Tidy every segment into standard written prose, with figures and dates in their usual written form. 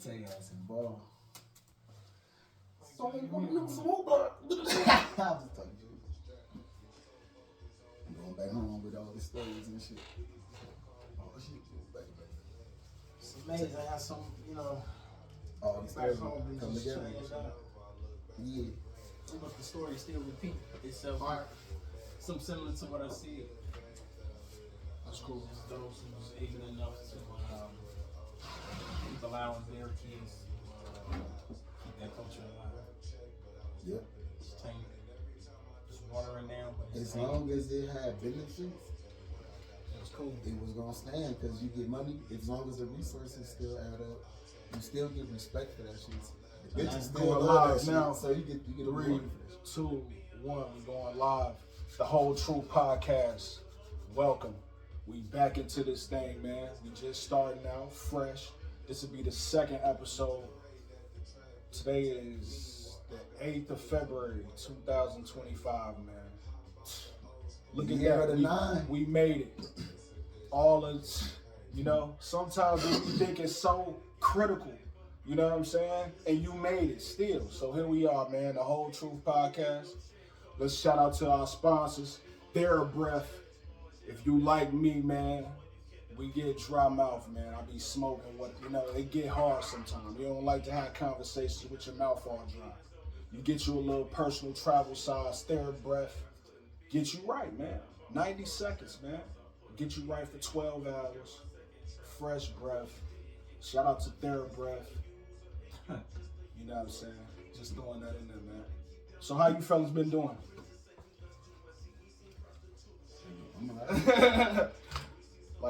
take ass and ball. So you smoke up. I was just talking shit. I'm going back home with all the stories and shit. Oh shit, back. It's amazing how some, all these stories come together. Yeah. But the story still repeat itself. Right. Something similar to what I see. That's cool. Those who's ignorant enough to keep allowing their kids keep that culture alive. Yep. Just watering down, but as long as it had benefits, it's cool. It was gonna stand because you get money. As long as the resources still add up, you still get respect for that shit. The bitches still going love live that now. shit, so you get 3, rewarded for 2, 1. We're going live. The whole Truthful podcast. Welcome. We back into this thing, man. We just starting out fresh. This will be the second episode. Today is the 8th of February, 2025, man. Look at that. We made it. All of, sometimes we think it's so critical. You know what I'm saying? And you made it still. So here we are, man. The whole Truthful podcast. Let's shout out to our sponsors. TheraBreath. If you like me, man, we get dry mouth, man. I be smoking it get hard sometimes. You don't like to have conversations with your mouth all dry. You get you a little personal travel size TheraBreath. Get you right, man. 90 seconds, man. Get you right for 12 hours. Fresh breath. Shout out to TheraBreath. You know what I'm saying? Just throwing that in there, man. So how you fellas been doing?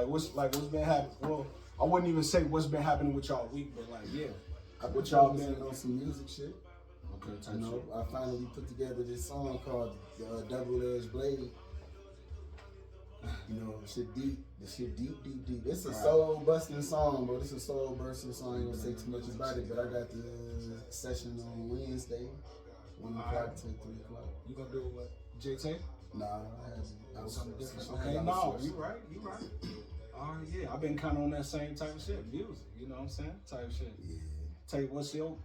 what's been happening? Well, I wouldn't even say what's been happening with y'all week, but what y'all been on some music shit. Okay, I finally put together this song called Double Edged Blade. Shit deep. This shit deep. It's a soul busting song, bro. This is a soul bursting song. I ain't gonna say too much about it, but I got the session on Wednesday, 1 o'clock to 3 o'clock. You gonna do it with JT? Nah, I haven't. Something different. Okay, no, you right. All right, yeah. I've been kind of on that same type of shit, music. You know what I'm saying? Type of shit. Yeah. Tell you what's your,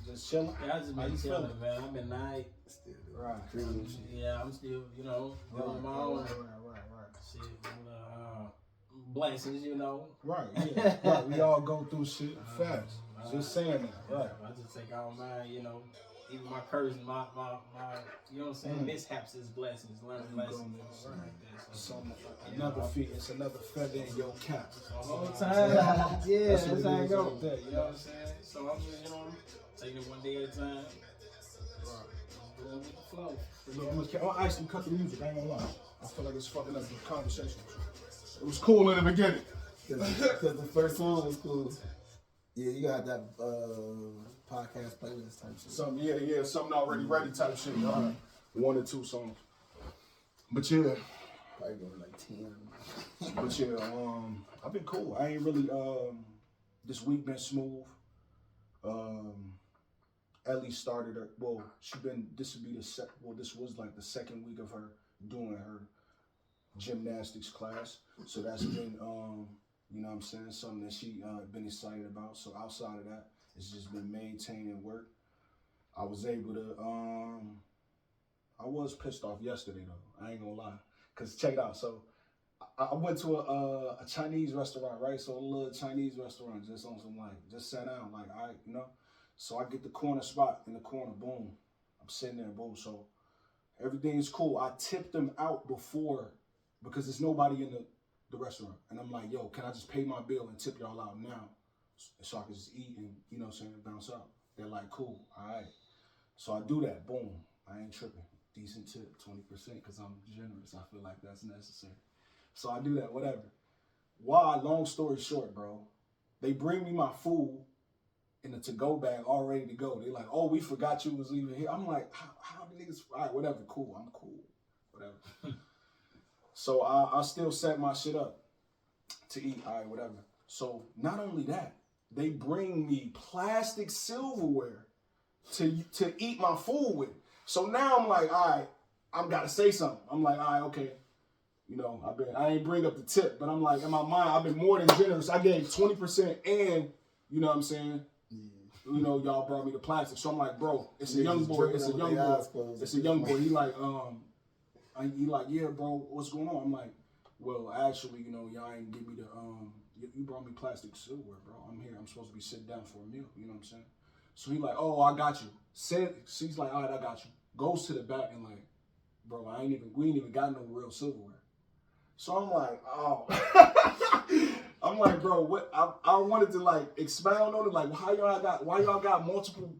just chilling. Yeah, I just been chilling, man. I've been nice. Still right. Yeah, I'm still, doing my own. Right. Shit, blessings, Right, yeah. Right. We all go through shit fast. Just saying that. Right. I just think I don't mind, even my curse, my mishaps is blessings, learning lessons. Another feat, it's another feather in your cap. All the time. Yeah, that's how it goes. You know what I'm saying? So I'm just, taking it one day at a time. Right. Going with the flow. I'm gonna actually cut the music, I ain't gonna lie. I feel like it's fucking up the conversation. It was cool in the beginning. Because the first song was cool. Yeah, you got that podcast playlist type shit. Something already ready type shit. All right. 1 or 2 songs. But yeah. Probably going like 10. But yeah, I've been cool. I ain't really, this week been smooth. Ellie started her, this was like the second week of her doing her gymnastics class. So that's been, something that she been excited about. So outside of that, it's just been maintaining work. I was able to, I was pissed off yesterday though. I ain't gonna lie. Cause check it out. So I went to a Chinese restaurant, right? So a little Chinese restaurant, just on some just sat down, all right, So I get the corner spot in the corner, boom. I'm sitting there, boom. So everything's cool. I tipped them out before because there's nobody in the restaurant. And I'm like, yo, can I just pay my bill and tip y'all out now? So I can just eat and, bounce out. They're like, cool, all right. So I do that, boom. I ain't tripping. Decent tip, 20%, because I'm generous. I feel like that's necessary. So I do that, whatever. Why? Long story short, bro. They bring me my food in a to-go bag all ready to go. They like, oh, we forgot you was even here. I'm like, how the niggas, all right, whatever, cool, I'm cool, whatever. So I still set my shit up to eat, all right, whatever. So not only that, they bring me plastic silverware to eat my food with. So now I'm like, all right, I've got to say something. I'm like, all right, okay. I ain't bring up the tip, but I'm like, in my mind, I've been more than generous. I gave 20% and you know what I'm saying? Yeah. You know, y'all brought me the plastic. So I'm like, bro, it's a young boy. It's a young boy. It's a young boy. He like, yeah, bro, what's going on? I'm like, well, actually, you know, y'all ain't give me the, you brought me plastic silverware, bro. I'm here. I'm supposed to be sitting down for a meal. You know what I'm saying? So he like, oh, I got you. He's like, all right, I got you. Goes to the back and like, bro, we ain't even got no real silverware. So I'm like, oh. I'm like, bro, what? I wanted to like expound on it, like why y'all got multiple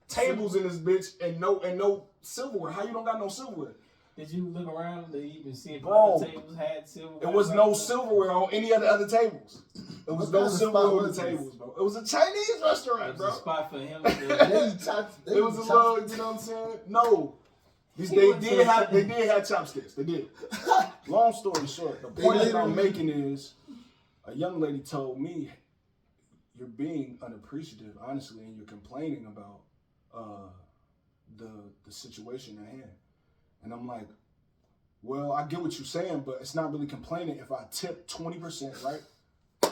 tables in this bitch and no silverware? How you don't got no silverware? Did you look around to even see if Bro, other tables had silverware? It was no silverware on any of the other tables. It was no silverware on the tables, bro. It was a Chinese restaurant, it was bro. a spot for him. It was a little, you know what I'm saying? No. They did have chopsticks. They did. Long story short, the point that I'm making is a young lady told me you're being unappreciative, honestly, and you're complaining about the situation at hand. And I'm like, well, I get what you're saying, but it's not really complaining if I tip 20%, right?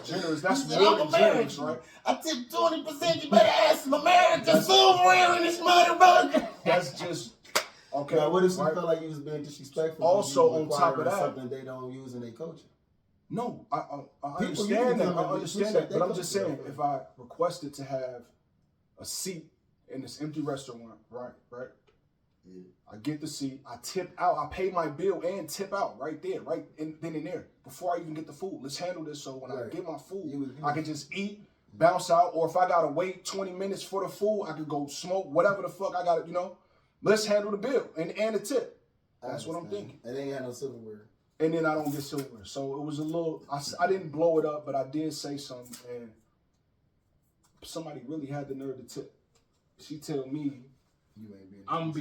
Generous, that's really generous, right? I tip 20%, you better ask some American silverware in this motherfucker. That's just, okay. Now, what if you felt like you was being disrespectful? Also, on top of that, something they don't use in their culture. No, I understand that. I understand that. But I'm just saying, if I requested to have a seat in this empty restaurant, right? Yeah. I get the seat, I tip out, I pay my bill and tip out right there, then and there, before I even get the food. Let's handle this so when I get my food, I can just eat, bounce out, or if I gotta wait 20 minutes for the food, I could go smoke, whatever the fuck I gotta, you know. Let's handle the bill and the tip. That's what I'm thinking. And they ain't had no silverware. And then I don't get silverware. So it was a little, I didn't blow it up, but I did say something, and somebody really had the nerve to tip. She tell me, you ain't I'm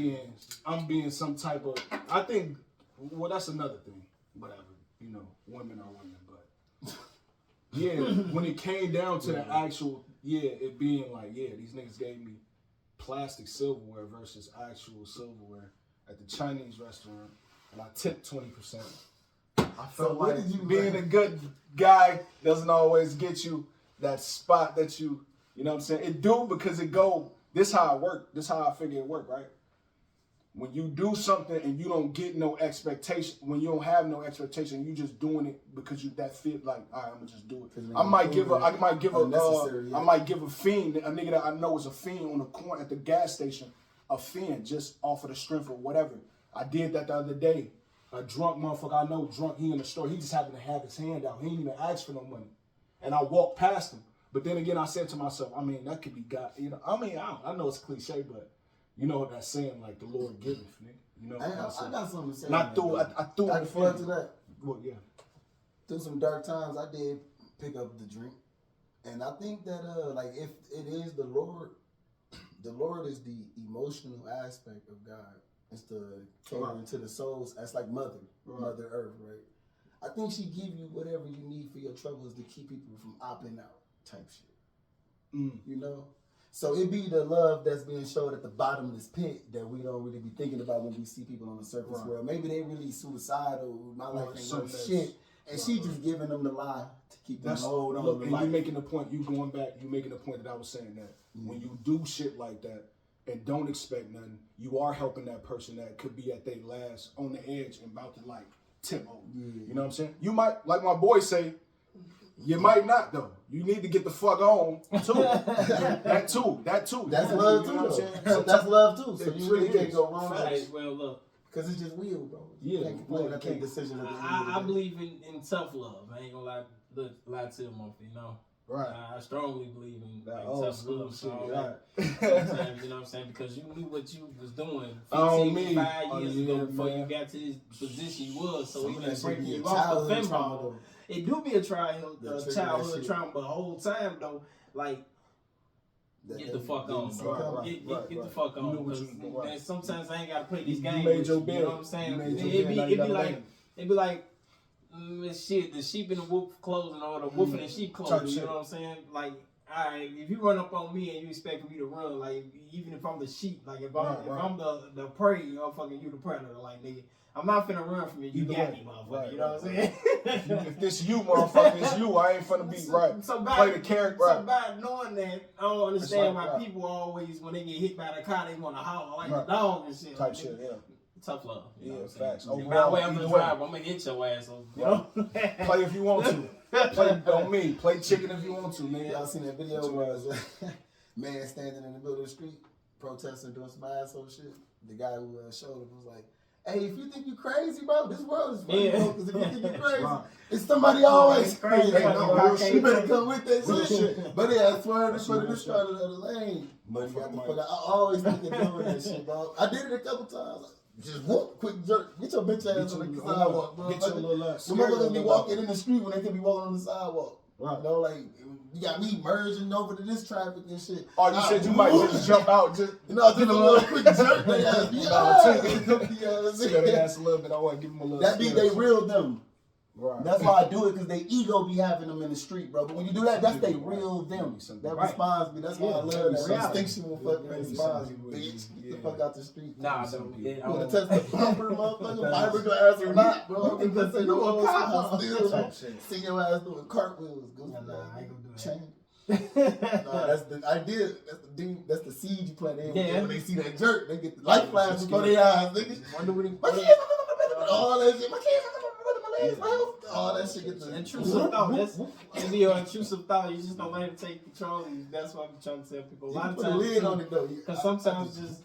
being some type of, I think, well, that's another thing, whatever, you know, women are women, but yeah, when it came down to the actual, it being like, these niggas gave me plastic silverware versus actual silverware at the Chinese restaurant, and I tipped 20%. I felt like being a good guy doesn't always get you that spot that you know what I'm saying? It do because it go, this how it work. This how I figure it work, right? When you do something and you don't get no expectation, when you don't have no expectation, you just doing it because you that feel like, all right, I'm gonna just do it. I might give a fiend, a nigga that I know is a fiend on the corner at the gas station, a fiend just off of the strength or whatever. I did that the other day. A drunk motherfucker I know, he in the store, he just happened to have his hand out. He ain't even asked for no money. And I walked past him. But then again, I said to myself, I mean, that could be God. You know, I mean, I know it's cliche, but you know what that's saying, like the Lord giveth, nigga. You know what I'm saying? I got something to say. And I threw I can flood to that. Well, yeah. Through some dark times, I did pick up the drink. And I think that, like, if it is the Lord is the emotional aspect of God. It's the catering to the souls. That's like Mother Earth, right? I think she give you whatever you need for your troubles to keep people from opting out type shit. You know? So it be the love that's being showed at the bottomless pit that we don't really be thinking about when we see people on the surface world. Maybe they really suicidal, my life ain't no shit. And she just giving them the lie to keep them hold on. And you making the point, you making the point that I was saying that when you do shit like that and don't expect nothing, you are helping that person that could be at their last on the edge and about to like tip over. You know what I'm saying? You might, like my boy say, you might not though. You need to get the fuck on too. that too. That's love too. So that's love too. So you really can't go wrong. Right. Well, look. Because it's just real, bro. You can't complain. I take decisions at the end of the day. I believe in tough love. I ain't gonna lie to you, motherfucker, you know. Right. I strongly believe in that tough love. Shit, right. Sometimes, you know what I'm saying? Because you knew what you was doing 5 years ago before you got to this position you was. So even breaking you off the fembot, it do be a childhood trauma, but the whole time though, like, get the fuck on, bro. Get the fuck on. Because sometimes I ain't gotta play these games. You made your bed. You know what I'm saying? It'd be like shit, the sheep in the wolf clothing or the wolf in the sheep clothing. You know what I'm saying? Like, alright, if you run up on me and you expect me to run, like, even if I'm the sheep, like if I'm the prey, you know, fucking you the predator, like, nigga, I'm not finna run from you. You got me, motherfucker. Right, you know what I'm saying? If this you, motherfucker, it's you. I ain't finna be right. Play the character. So by knowing that, I don't understand why people always, when they get hit by the car, they want to holler like the dog and shit. Type shit, yeah. Tough love. Yeah, facts. By the way, I'm gonna drive. I'm gonna hit your ass. So, you know? Play if you want to. Play on me. Play chicken if you want to, man. Y'all seen that video where man standing in the middle of the street protesting, doing some asshole shit? The guy who showed him was like, "Hey, if you think you crazy, bro, this world is funny, bro. Because if you think you crazy, it's somebody always crazy. You better come with that shit." But yeah, I swear to put this part of the lane. But you got the fuck. I always think of doing that shit, bro. I did it a couple times. Just whoop, quick jerk. Get your bitch ass on the sidewalk, bro. Get your little ass. The motherfuckers be walking in the street when they could be walking on the sidewalk. Right. You know, like, you got me merging over to this traffic and shit. Oh, you said you might just jump out, just, just a little quick jerk. They ass. They ass a little bit. I want to give them a little. That be they real them. Right. That's why I do it, because they ego be having them in the street, bro. But when you do that, that's they real them. That responds me. That's why I love that instinctual fucking response. Bitch, get the fuck out the street. Nah, don't. You want to touch the bumper, motherfucker? Fiberglass or not, bro? I'm gonna say no old school still. See your ass doing cartwheels. Nah, I ain't gonna do that. Nah, that's the idea. That's the seed you plant in. When they see that jerk, they get the light flash before their eyes, nigga. Wonder what he. My kids, all that shit. My kids, all that shit gets intrusive thought. That's your intrusive thought. You just don't let him take control. That's what I'm trying to tell people. A lot of times, lid on it though. Because sometimes just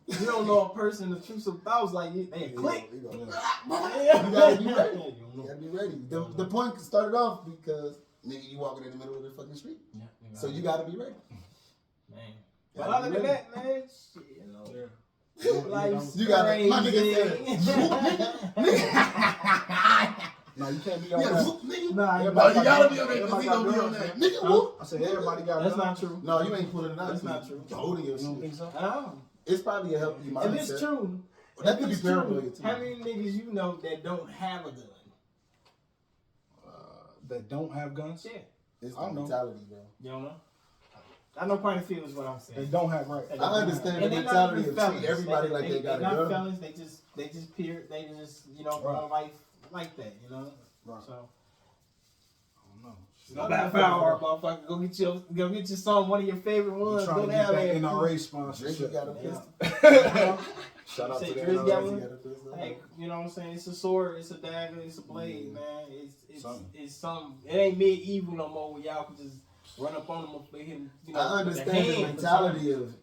you don't know a person intrusive thoughts like they click. You gotta be ready. You gotta be ready. The point started off because nigga, you walking in the middle of the fucking street. Yeah, so you gotta be ready. Man. But other than that, man, shit, you know. Yeah. Life's you got crazy. My nigga No, you can't be on that. Nah, you gotta be on that because he gonna be on that. Nigga, whoop. I said everybody got That's not true. No, you ain't pulling it out. That's not true. Holding your shit. Think so? It's probably a healthy mindset. If it's true, that could be paranoia too. How many niggas you know that don't have a gun? That don't have guns? Yeah. It's the mentality, bro. You don't know? I know quite a few is what I'm saying. They don't have right. I understand the mentality of treat everybody like they got a gun. They're not felons. They just peer. They just go life like that. You know. Right. So. I don't know. Go back firearm, motherfucker. Go get your song, one of your favorite ones. Go down there. NRA sponsorship. You got a pistol. Shout out to the NRA. Hey, you know what I'm saying? It's a sword, it's a dagger, it's a blade, man. It's something. It ain't medieval no more where y'all can just run up on them and hit, you know. I understand the mentality of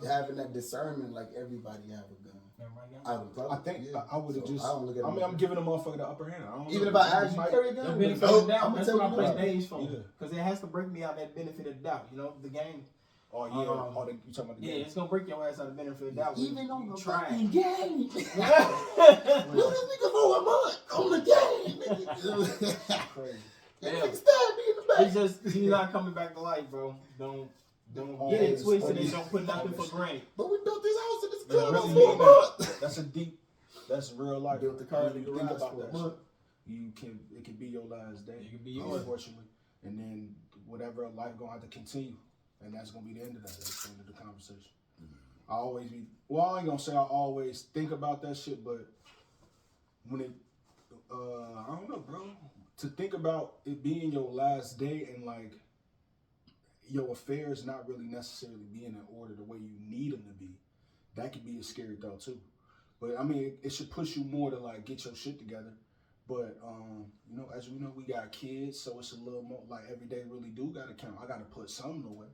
having that discernment like everybody have a gun. I think I would have just. I mean, I'm giving a motherfucker the upper hand. Even if I ask you to carry a gun, benefit of the doubt. That's what I play days for. Because it has to break me out that benefit of the doubt. You know, the game. Oh yeah, you talking about the game? Yeah, it's gonna break your ass out of the benefit of the doubt. Even on the fucking game. This nigga for a month on the game. Crazy. Nigga stab me in the back. It's just he's not coming back to life, bro. Don't get it twisted and don't put nothing for granted. But we built this house in this club for a month. That's real life. Built the car in the Think garage about for a that. month. It can be your last day. It can be yours, unfortunately. And then whatever life gonna have to continue. And that's gonna be the end of that. That's the end of the conversation. I always be I ain't gonna say I always think about that shit, but when it I don't know, bro. To think about it being your last day and like your affairs not really necessarily being in order the way you need them to be, that could be a scary thought too. But I mean, it should push you more to like get your shit together. But you know, as we know, we got kids, so it's a little more like every day really do gotta count. I gotta put something away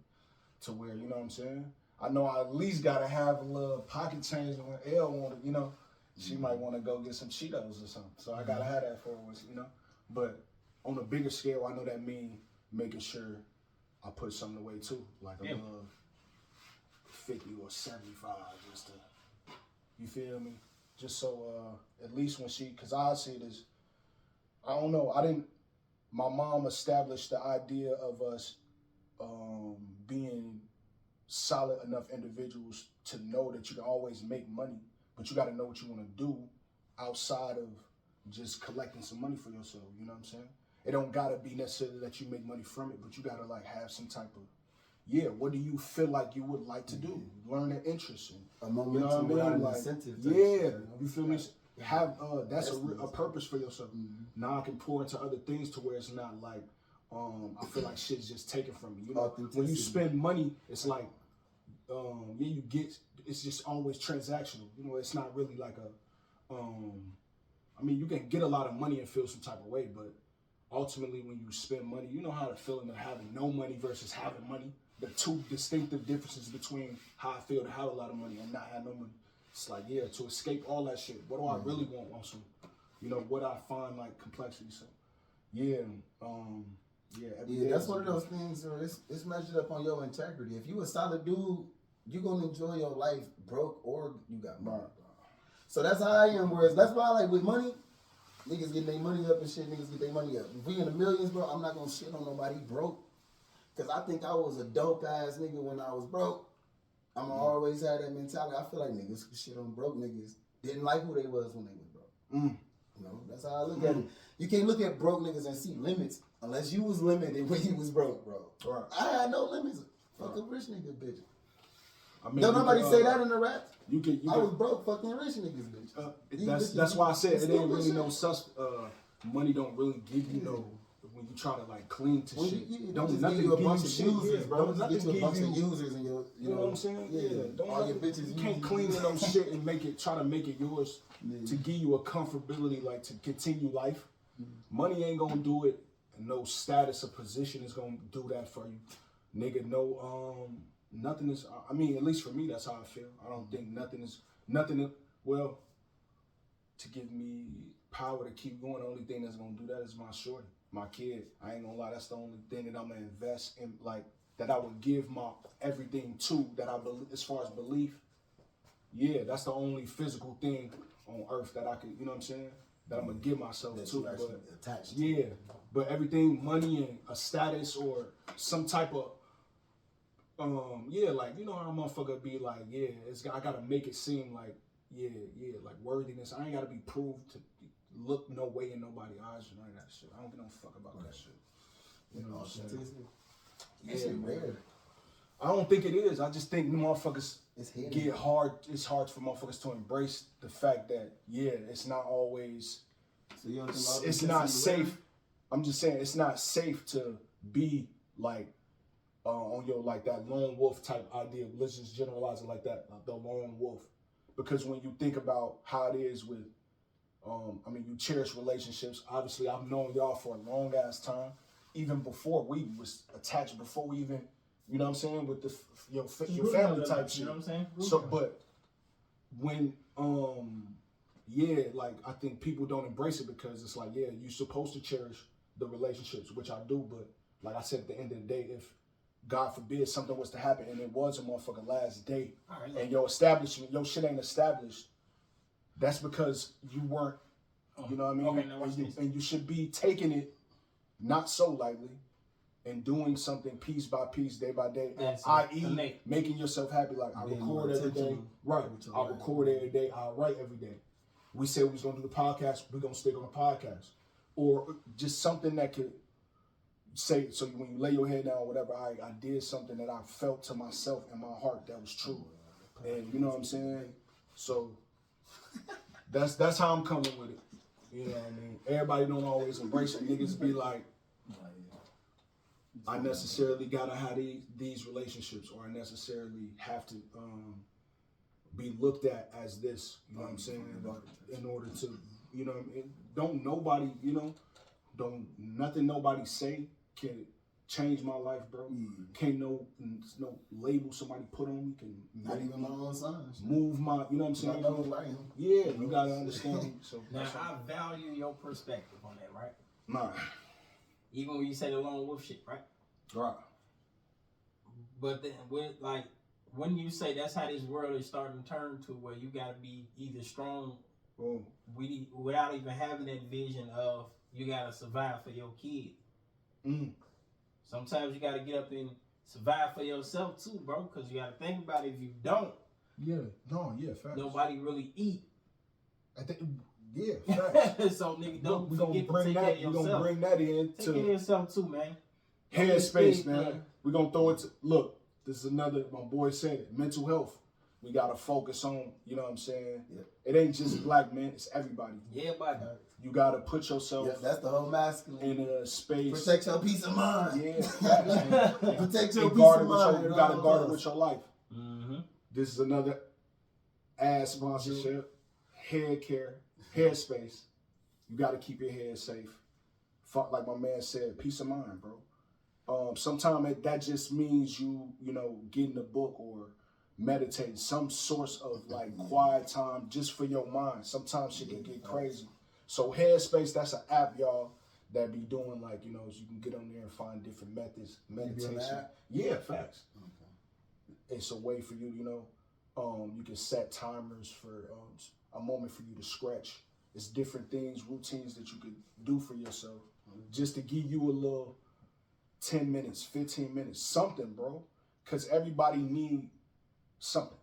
to where, you know what I'm saying? I know I at least gotta have a little pocket change when Elle wanted, you know, she might want to go get some Cheetos or something. So I gotta have that for once, you know. But on a bigger scale, I know that means making sure I put something away too, like a little 50 or 75, just to, you feel me? Just so at least when she, cause I see this, I don't know, my mom established the idea of us being solid enough individuals to know that you can always make money, but you got to know what you want to do outside of just collecting some money for yourself. You know what I'm saying? It don't got to be necessarily that you make money from it, but you got to like have some type of, what do you feel like you would like to do? Learn an interest in. A momentum, you know what I mean? Like, incentive. You feel me? have that's a purpose for yourself. Mm-hmm. Now I can pour into other things to where it's not like I feel like shit's just taken from me. You know, when you spend money, it's like you get. It's just always transactional. You know, it's not really like a. I mean, you can get a lot of money and feel some type of way, but ultimately, when you spend money, you know how the feeling of having no money versus having money. The two distinctive differences between how I feel to have a lot of money and not have no money. It's like, yeah, to escape all that shit. What do I really want on some, you know, what I find like complexity. So, yeah, that's one of those things where it's measured up on your integrity. If you a solid dude, you gonna enjoy your life broke or you got money. So that's how I am. Whereas that's why, like with money, niggas get their money up and shit. Niggas get their money up. If we in the millions, bro, I'm not gonna shit on nobody broke. Cause I think I was a dope ass nigga when I was broke. I'ma always have that mentality. I feel like niggas shit on broke niggas didn't like who they was when they was broke. You know, that's how I look at it. You can't look at broke niggas and see limits unless you was limited when you was broke, bro. Right. I had no limits. Fuck a rich nigga, bitch. I mean, don't nobody say that in the rap. I was broke, fucking rich niggas, bitch. That's why I said it ain't really no money don't really give you no. When you try to like cling to shit, don't nothing give you a bunch of users, bro. Don't get you a bunch of users in your, you know what I'm saying? Yeah, don't all your bitches. You can't cling to no shit and try to make it yours to give you a comfortability, like to continue life. Money ain't gonna do it, and no status or position is gonna do that for you, nigga. No, nothing is. I mean, at least for me, that's how I feel. I don't think nothing. Well, to give me power to keep going, the only thing that's gonna do that is my shorty. My kid, I ain't gonna lie, that's the only thing that I'm gonna invest in, like that I would give my everything to, that I believe, as far as belief. Yeah, that's the only physical thing on earth that I could, you know what I'm saying, that I'm gonna give myself to. But attached but everything, money and a status or some type of, like, you know how a motherfucker be like, I gotta make it seem like, like worthiness. I ain't gotta be proved to look no way in nobody's eyes or none of that shit. I don't give no fuck about that shit. You know what I'm saying? Yeah, rare. I don't think it is. I just think motherfuckers get hard. It's hard for motherfuckers to embrace the fact that it's not always. So you it's not safe. I'm just saying it's not safe to be like on your like that lone wolf type idea. Let's just generalize it like that, the lone wolf. Because when you think about how it is with I mean, you cherish relationships. Obviously, I've known y'all for a long ass time, even before we was attached, before we even, you know what I'm saying, with your family type shit. You know what I'm saying? So, but when, like I think people don't embrace it because it's like, you're supposed to cherish the relationships, which I do. But like I said, at the end of the day, if God forbid something was to happen and it was a motherfucking last day, and your shit ain't established. That's because you weren't, you know what I mean? Okay, and you should be taking it not so lightly and doing something piece by piece, day by day, i.e. making yourself happy. Like, I record every day. Right. I record every day. I write every day. We said we was going to do the podcast. We're going to stick on the podcast. Or just something that could say, so when you lay your head down or whatever, I did something that I felt to myself in my heart that was true. And you know what I'm saying? So... That's how I'm coming with it. You know what I mean? Everybody don't always embrace it. Niggas be like, I necessarily gotta have these relationships, or I necessarily have to be looked at as this. You know what I'm saying? In order to, you know, don't nobody, nothing nobody say can change my life, bro. Can't no label somebody put on me can not even my own signs. Move my, you know what I'm saying? You gotta understand. So now I value your perspective on that, right? Nah. Even when you say the lone wolf shit, right? Right. But then when you say that's how this world is starting to turn to, where you gotta be either strong without even having that vision of you gotta survive for your kid. Sometimes you gotta get up and survive for yourself too, bro. Because you gotta think about it. If you don't, facts. Nobody really eat. I think, facts. So nigga, don't forget to take care of yourself. We're gonna bring that in take care of yourself too, man. Headspace, man. We're gonna throw it to, look, this is another, my boy said it, mental health. We gotta focus on, you know what I'm saying? Yeah. It ain't just black men, it's everybody. Yeah, buddy. You gotta put yourself that's the whole masculine. in a space. Protect your peace of mind. Yeah, facts, man. Protect your And peace guard of it with mind. you gotta guard it with your life. Mm-hmm. This is another ad sponsorship. Hair care, headspace. You gotta keep your head safe. Fuck, like my man said, peace of mind, bro. Sometimes that just means you know, getting a book or meditating, some source of like quiet time just for your mind. Sometimes shit can get crazy. So Headspace, that's an app, y'all, that be doing like, you know, you can get on there and find different methods, meditation. Yeah, facts. Okay. It's a way for you, you know, you can set timers for a moment for you to stretch. It's different things, routines that you can do for yourself just to give you a little 10 minutes, 15 minutes, something, bro. Because everybody need something.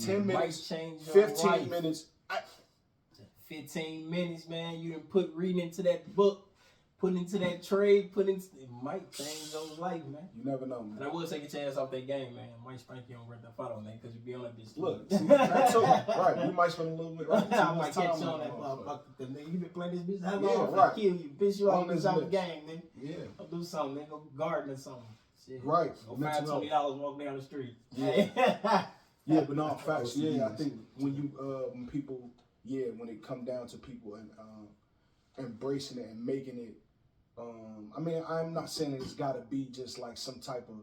10 minutes, 15 minutes. 15 minutes, man. You done put reading into that book, put into that trade, it might change your life, man. You never know, man. And I will take a chance off that game, man. I might spank you on Red Dead Auto, man, because you be on that bitch. Look, see, that too. Right, you might spend a little bit. Right, I might catch you on that motherfucker. Nigga, you been playing this bitch how long? Yeah, right. Kill you, piss you off, bitch out the game, nigga. Yeah. Go do something, nigga. Go garden or something. Shit. Right. Go find $20 walk down the street. Yeah. Yeah, but no, facts. Yeah, I think when you when people, when it come down to people and embracing it and making it, I mean, I'm not saying that it's got to be just like some type of,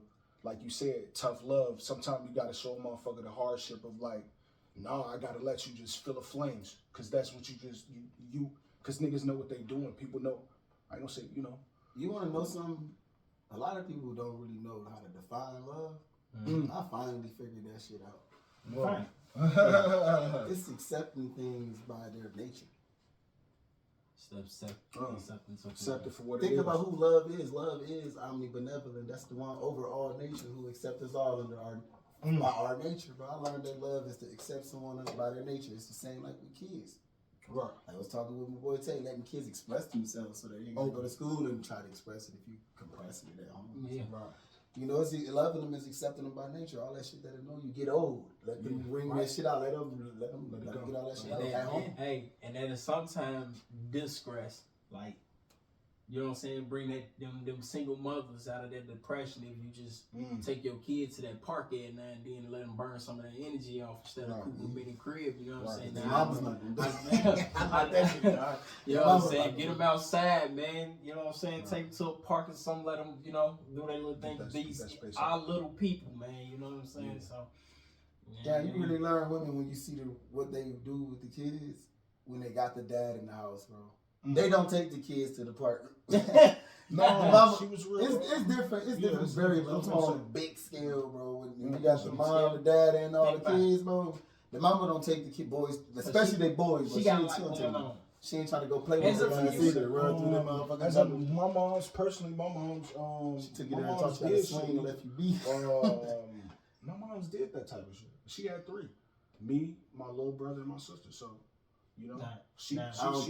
like you said, tough love. Sometimes you got to show a motherfucker the hardship of like, no, I got to let you just feel the flames, because that's what because niggas know what they doing. People know. I ain't gonna say, you know. You want to know something? A lot of people don't really know how to define love. I finally figured that shit out. Fine. It's accepting things by their nature. Accepted for what it is. Think about who love is. Love is omnibenevolent. That's the one over all nature who accepts us all under by our nature. Bro, I learned that love is to accept someone by their nature. It's the same like with kids. Right. I was talking with my boy Tay, letting kids express themselves so that you can go to school and try to express it if you compress it at home. Yeah. Right. You know, it's loving them is accepting them by nature. All that shit that they know, you get old. Let them bring that shit out. Let them get all that shit out at home. Hey, and then sometimes distress, like, you know what I'm saying, bring them single mothers out of that depression if you just take your kids to that park at night and then let them burn some of that energy off instead of cooping them in the crib. You know what I'm saying? Mama's not gonna do that. You know what I'm saying? Get them outside, man. You know what I'm saying? Take them to a park or something. Let them, you know, do their little thing. These are little people, man. You know what I'm saying? So. Yeah, you really learn women when you see what they do with the kids when they got the dad in the house, bro. They don't take the kids to the park. No, she was real. It's different. It's different variables. I'm talking on a big scale, bro. When you got the mom, the dad, and all the kids, bro. The mama don't take the kid boys, especially they boys. But she ain't she ain't trying to go play with them either. Run through them motherfuckers. My mom's personally, my mom's she took you there and taught you how to swing and left you be. My mom's did that type of shit. She had 3, me, my little brother, and my sister. So. You know, she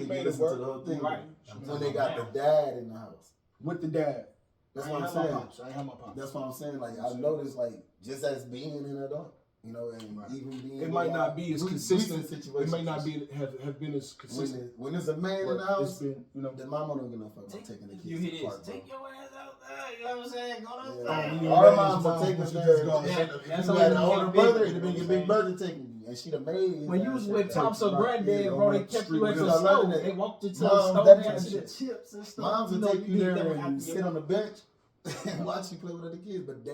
made it work. To the whole thing, right? When they got the dad in the house with the dad. That's what I'm saying. I ain't have my pops. That's what I'm saying. Like I noticed, like just as being an adult, you know, and even being it might not be as consistent. Situation. It might not be have been as consistent. When there's a man in the house, it's been, you know, the mama don't give no fuck about taking the kids. You to hear the park, this? Take your ass out there. You know what I'm saying? Go outside. Our moms will take us there. If you had an older brother, it'd be your big brother taking you. And she the maid. When you was with Pops or Granddad, bro, they kept you at the stove. They walked you to the stove, got you the chips and stuff. Moms will take you there and sit on the bench and watch you play with other kids. But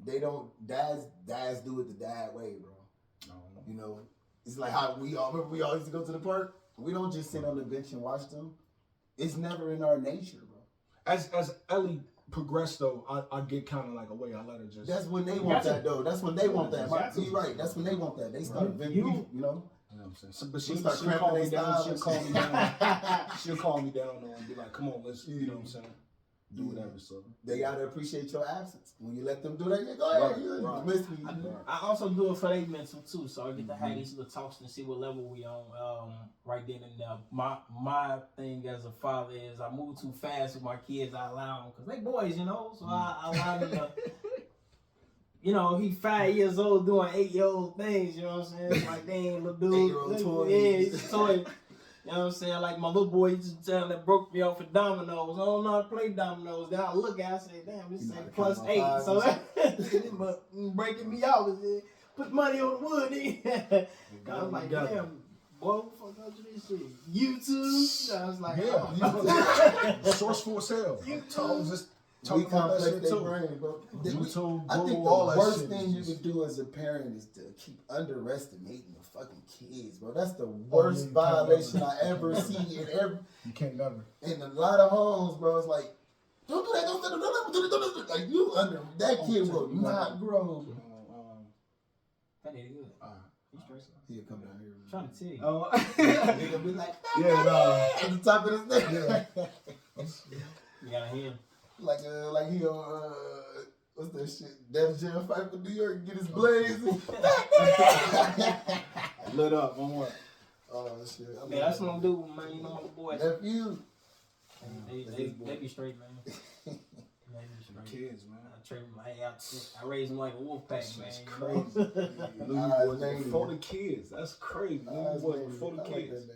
they don't. Dads do it the dad way, bro. You know, it's like how we all used to go to the park. We don't just sit on the bench and watch them. It's never in our nature, bro. As Ellie progressed though, I get kind of like away. I let her just. That's when they want that though. That's when they want that. You're right. That's when they want that. They start venting, you know. But she'll call me down. She'll call me down. She'll call me down though and be like, "Come on, let's." You know what I'm saying? Do whatever. So they gotta appreciate your absence. When you let them do that, you go ahead. You miss me. I also do it for their mental too, so I get to have these little talks and see what level we on right then and there. My thing as a father is I move too fast with my kids. I allow them because they boys, you know, so I allow them to. you know, he 5 years old doing 8-year-old things, you know what I'm saying? It's like, dang, little dude. 8-year-old toys. Yeah, he's a toy. You know what I'm saying? Like my little boy used to tell that broke me off for dominoes. I don't know how to play dominoes. Then I look at it, I say, damn, this say +8. So but breaking me off and say, put money on the wood. I was like, damn, boy, who the fuck got you this shit? YouTube? I was like, yeah. Sourceful as hell. YouTube. We complex their brain, bro. YouTube, I think the worst thing you can do as a parent is to keep underestimating the fucking kids, bro. That's the worst violation I ever see in every. You can't never. In a lot of homes, bro, it's like, don't do that, don't do that, don't do that. Like you that kid will not grow. That nigga good. He's stressed. He'll come down here. I'm trying to tell you. He'll be like, yeah, at the top of the stairs. You gotta hear him. Like he on what's that shit? Def Jam fight for New York and get his blaze. Lit up, one more. Oh shit! Yeah, that's what I'm doing, man. You know my boys. Nephew. They be straight, man. They be straight. Kids, man. I train them. I raise them like a wolf pack, man. That's crazy. Before the kids. That's crazy. Before the kids.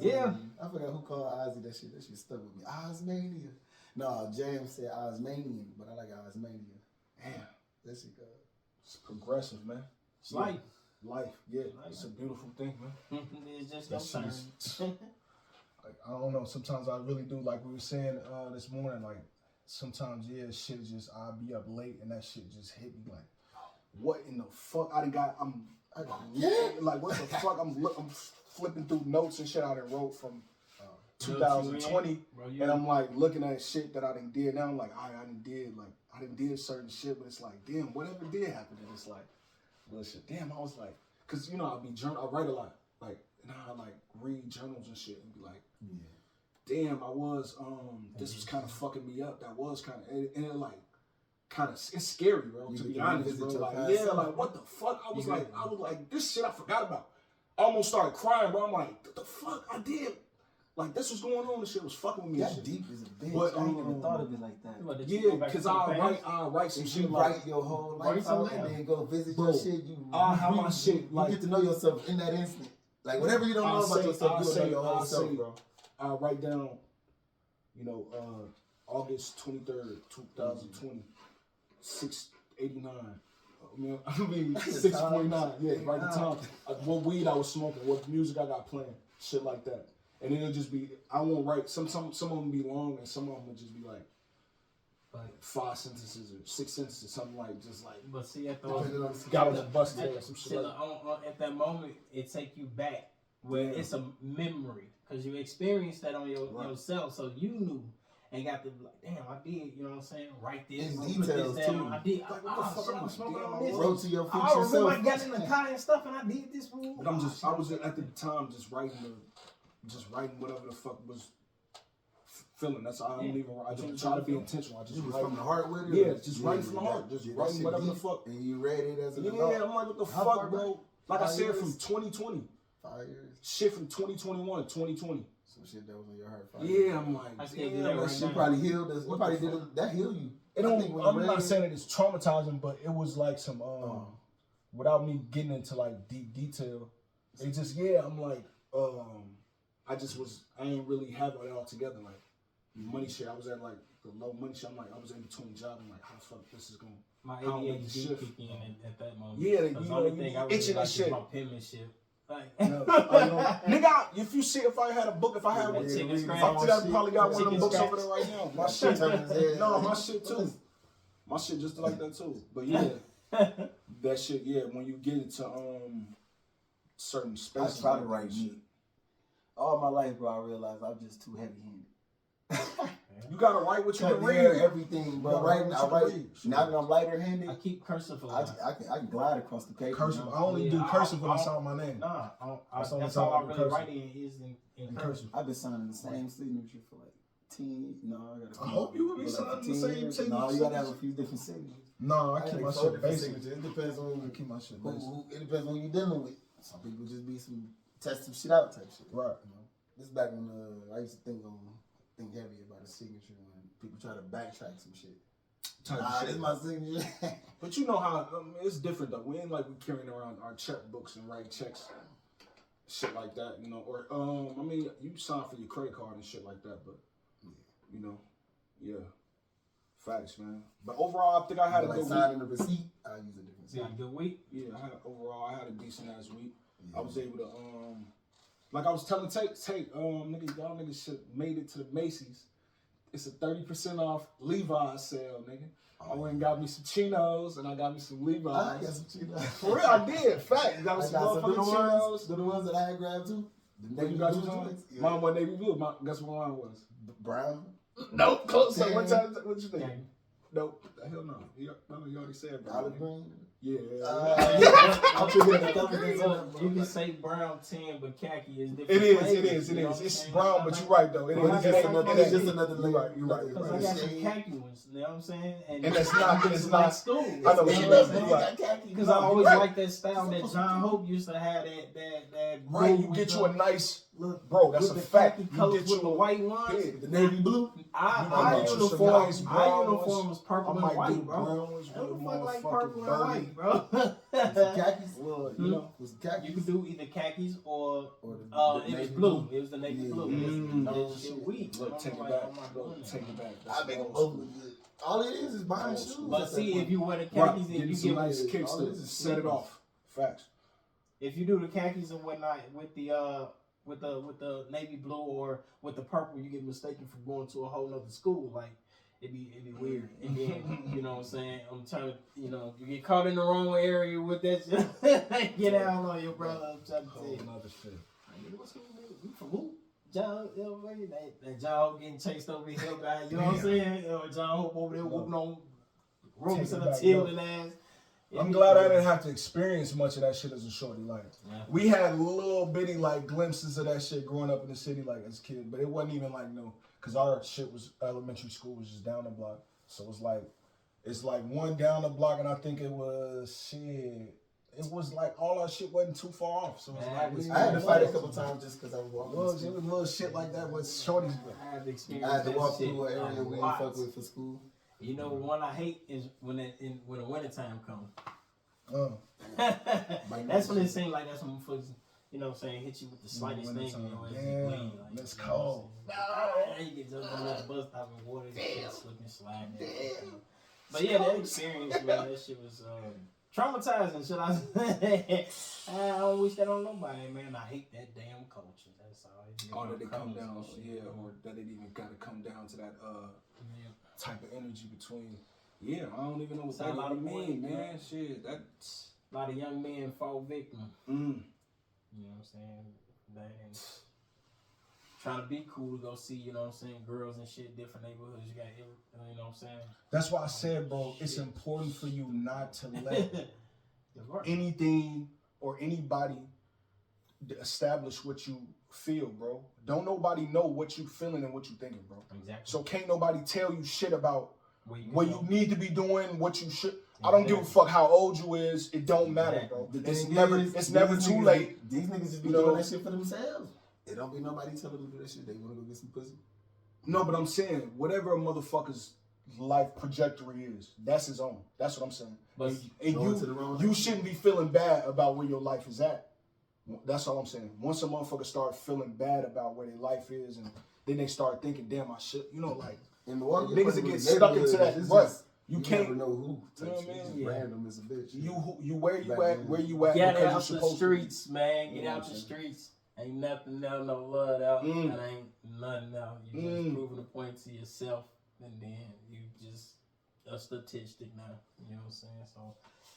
Yeah. I forgot who called Ozzy that shit. That shit stuck with me. Osmania. No, James said Osmanian, but I like Osmania. Damn. That shit good. It's progressive, man. It's life. Life, yeah. It's a beautiful thing, man. It's just your turn. Like, I don't know. Sometimes I really do. Like we were saying this morning, like sometimes, yeah, shit just, I'll be up late and that shit just hit me like, what in the fuck? Like, what the fuck? I'm flipping through notes and shit I done wrote from 2020, and I'm like looking at shit that I done did. Now I'm like, I done did certain shit, but it's like, damn, whatever did happen, and it's like, well, shit, damn, I was like, cause you know I write a lot, like, and I like read journals and shit and be like, damn, I was this was kind of fucking me up. That was kind of, and it like, kind of, it's scary, bro. To be honest, bro. Like, yeah, like what the fuck? I was like, this shit I forgot about. I almost started crying, bro. I'm like, what the fuck I did? Like, this was going on, and shit was fucking with me. That deep is a bitch. But, I ain't even thought of it like that. Yeah, because I write some shit like, write your whole life out and then go visit your shit. I have my shit, like, you get to know yourself in that instant. Like, whatever you don't know about yourself, you'll know your whole self, bro. I write down, you know, August 23rd, 2020, 6:89. I mean 6:49. Yeah, right the time. What weed I was smoking, what music I got playing, shit like that. And then it'll just be, I won't write, some of them be long and some of them will just be like 5 sentences or 6 sentences, something like, just like. But see, at that moment, it take you back where it's a memory because you experienced that on yourself, so you knew and got to be like, damn, I did, you know what I'm saying? Write this, in details this too. I did. Like, what the fuck? I'm smoking on this. Wrote to your future I remember self. I got in the car and stuff, and I did this. But I was at the time just writing whatever the fuck was feeling. That's all. I don't try to be intentional. I just write from the heart with it. Yeah, just writing from the heart. Just writing whatever the fuck. And you read it as an adult. Yeah, I'm like, what the fuck, bro? Like I said, from 2020. 5 years. Shit from 2021 to 2020. Some shit that was in your heart. Yeah, I'm like, that shit probably healed us. What probably did that heal you? I'm not saying that it's traumatizing, but it was like some without me getting into like deep detail. It just I'm like I ain't really have it all together. Like money shit, I was at like the low money shit. I'm like, I was in between jobs. I'm like, how the fuck this is going? My ADHD kicked in at that moment. Yeah, the only thing I really like is my penmanship. Like, nigga, if I had a book, if I had one, I probably got one of them books over there right now. My shit, my shit too. My shit just like that too. But yeah, that shit, when you get into certain spaces. I try to write neat. All my life, bro, I realized I'm just too heavy-handed. You gotta write what you can read. Everything, bro. Now that I'm lighter-handed, I keep cursive. I can glide across the paper. Cursive. I only do cursive when I sign my name. Nah, that's all I really write is in cursive. I've been signing the same signature for like 10. No, I hope you will be signing the same signature. No, you gotta have a few different signatures. No, I keep my shit basic. It depends on I keep my shit basic. It depends on who you dealing with. Some people just be some test some shit out type shit. Right. You know? This is back when I used to think heavy about a signature when people try to backtrack some shit. Nah, this is my signature. But you know how it's different though. We ain't like we carrying around our checkbooks and writing checks, shit like that. You know, or I mean, you sign for your credit card and shit like that. But you know, yeah, facts, man. But overall, I think I had a good week. Signing the receipt, I use a different. You had a good week. Yeah, I had a decent ass week. Yeah. I was able to like I was telling Tate, nigga, y'all niggas should made it to the Macy's. It's a 30% off Levi's sale, nigga. I went and got me some chinos and I got me some Levi's. I got some chinos. For real, I did. Fact. Got me some motherfucking chinos. The ones that I had grabbed too. The you got those ones? Yeah. Mine was navy blue. Guess what mine was? Brown. Nope. Close. What you think? Nope. Hell no. You already said brown. Olive green. Yeah. I'm thinking a couple things. You can say brown 10, but khaki is different. It is. It's brown, but you're right though. It's just another layer. You're right. Because I got some khaki ones, you know what I'm saying? And it's not school. I know what you're saying. Because I always like that style that John Hope used to have. That right. You get you a nice look, bro. That's a fact. You colors get with the white ones, the navy blue. Our uniform was purple and white, bro. Fuck like purple and white, bro. Khakis. Well, you know, you could do either khakis or it was blue. It was the navy blue. Look, take it back. Take it back. I make them both. All it is buying shoes. But see, if you wear the khakis and you get nice kicks to set it off. Facts. If you do the khakis and whatnot with the navy blue or with the purple, you get mistaken for going to a whole nother school. Like it'd be weird. And then you know what I'm saying? I'm trying to, you get caught in the wrong area with that shit. Get out on your brother. I'm trying to tell you. Another shit. What's going on? From who? John, that John getting chased over the hill guy. You know what I'm saying? John Hope over there whooping on Robinson and tilting ass. I'm glad I didn't have to experience much of that shit as a shorty. Like, we had little bitty like glimpses of that shit growing up in the city, like as a kid, but it wasn't even like because our shit was elementary school was just down the block, so it's like one down the block, and I think it was shit. It was like all our shit wasn't too far off, so it's I had to fight a couple times just because I was walking. It was little shit like that with shorties. I had to walk through an area we didn't fuck with for school. You know, one I hate is when the wintertime comes. That's when it seems like that's when folks, you know what I'm saying, hit you with the slightest thing. Damn, that's cold. You get jumped on that bus stop and water and shit, slip and slide. But yeah, that experience, man, that shit was traumatizing, should I say. I don't wish that on nobody, man. I hate that damn culture. That's all. Or that it come down, or that it even gotta come down to that type of energy between. Yeah, I don't even know what that mean, man. Shit, that's a lot of young men fall victim. You know what I'm saying? Trying to be cool to go see, you know what I'm saying, girls and shit, different neighborhoods. You got, you know what I'm saying? That's why I said, bro, it's important for you not to let anything or anybody establish what you feel, bro. Don't nobody know what you feeling and what you thinking, bro. Exactly. So can't nobody tell you shit about what you need to be doing, what you should. Exactly. I don't give a fuck how old you is. It don't matter, bro. It's never too late. These niggas just be doing that shit for themselves. It don't be nobody telling them to do that shit. They want to go get some pussy. No, but I'm saying whatever a motherfucker's life trajectory is, that's his own. That's what I'm saying. But you shouldn't be feeling bad about where your life is at. That's all I'm saying. Once a motherfucker start feeling bad about where their life is, and then they start thinking, damn, I should, like, in Milwaukee, niggas that get stuck into that rut. You can't never know who. You know what I mean? Random as a bitch. You where you at? Get out the streets, man. Get out the streets. Ain't nothing now, no blood out. And ain't nothing out. You just proving a point to yourself, and then you just a statistic now. You know what I'm saying? So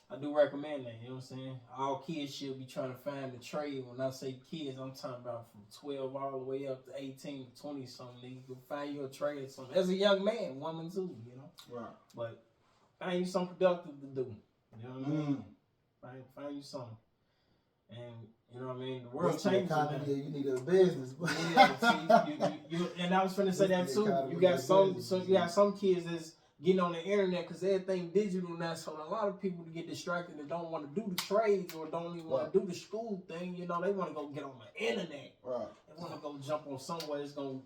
I do recommend that. You know what I'm saying? All kids should be trying to find a trade. When I say kids, I'm talking about from 12 all the way up to 18, 20 something. You can find you a trade or something. As a young man, woman too, you know? Right. But find you something productive to do. You know what I mean? Find you something. And you know what I mean? The world's changing. You need a business. You and I was finna say that too. You got some kids that's getting on the internet because everything digital now. So a lot of people get distracted and don't want to do the trades or don't even want to do the school thing. You know, they want to go get on the internet. Right. They want to go jump on somewhere that's gonna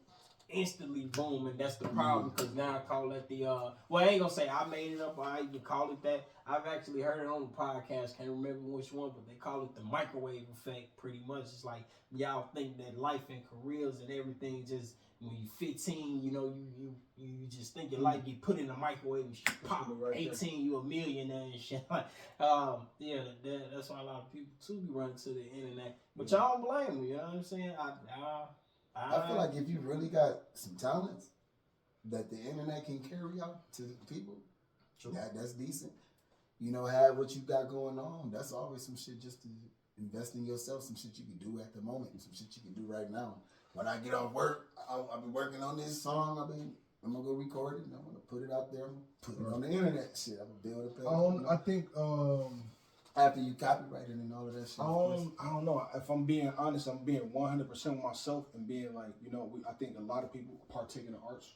instantly boom, and that's the problem because now I call it the well, I ain't gonna say I made it up or I even call it that. I've actually heard it on the podcast, can't remember which one, but they call it the microwave effect. Pretty much, it's like y'all think that life and careers and everything just when you 15, you know, you just think your life get put in the microwave and pop. Right 18, there. You a millionaire and shit. Like, yeah, that's why a lot of people too be running to the internet. But y'all don't blame me. You know what I'm saying? I feel like if you really got some talents that the internet can carry out to people, that's decent. You know, have what you got going on. That's always some shit just to invest in yourself, some shit you can do at the moment, some shit you can do right now. When I get off work, I'll be working on this song. I'm gonna go record it and I'm gonna put it out there, put it on the internet. Shit, I'm gonna build a page. I think after you copyright it and all of that shit. I don't know. If I'm being honest, I'm being 100% with myself and being like, you know, I think a lot of people partake in the arts,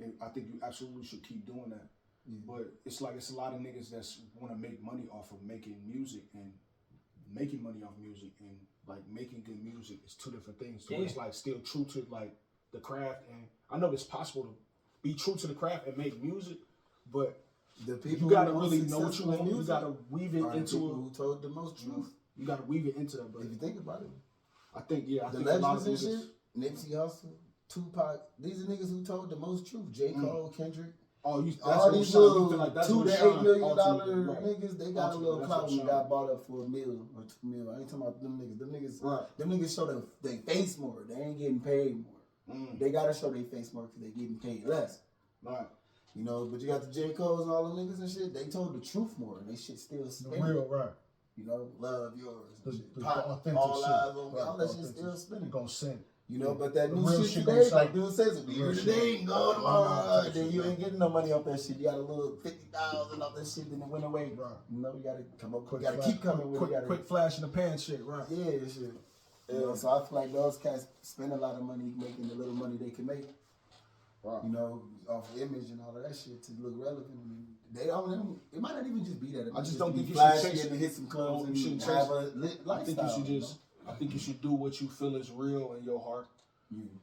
and I think you absolutely should keep doing that. But it's like it's a lot of niggas that want to make money off of making music, and making money off music and like making good music is two different things. So it's like still true to like the craft, and I know it's possible to be true to the craft and make music, but the people you gotta really know what you want. You gotta weave it into who told the most truth. You gotta weave it into that. But if you think about it, I think the think legends and shit, Nipsey Hussle, Tupac, these are niggas who told the most truth. J. Cole, Kendrick. All these little like $2 to $8 million niggas, they got a little clout and got bought up for $1 million or $2 million. I ain't talking about them niggas. Them niggas show their face more. They ain't getting paid more. They gotta show their face more because they getting paid less. Right. You know, but you got the J. Cole's and all the niggas and shit. They told the truth more, and they shit still spinning. Real, right? You know, love yours. And shit. Pop, authentic all shit. Eyes on Me. All that shit still spinning. Gonna sing. You know, but that new shit today, like dude says, be here today and go tomorrow. Then you ain't getting no money off that shit. You got a little 50,000 off that shit, then it went away. Right. You know, you gotta come up. You gotta keep coming with it. Quick flash in the pan shit, right? Yeah, shit. You know, so I feel like those cats spend a lot of money making the little money they can make. Right. You know, off image and all of that shit to look relevant. They don't. It might not even just be that. I just don't think you should chase and hit some clubs and you have a lit lifestyle. I think you should just. I think you should do what you feel is real in your heart.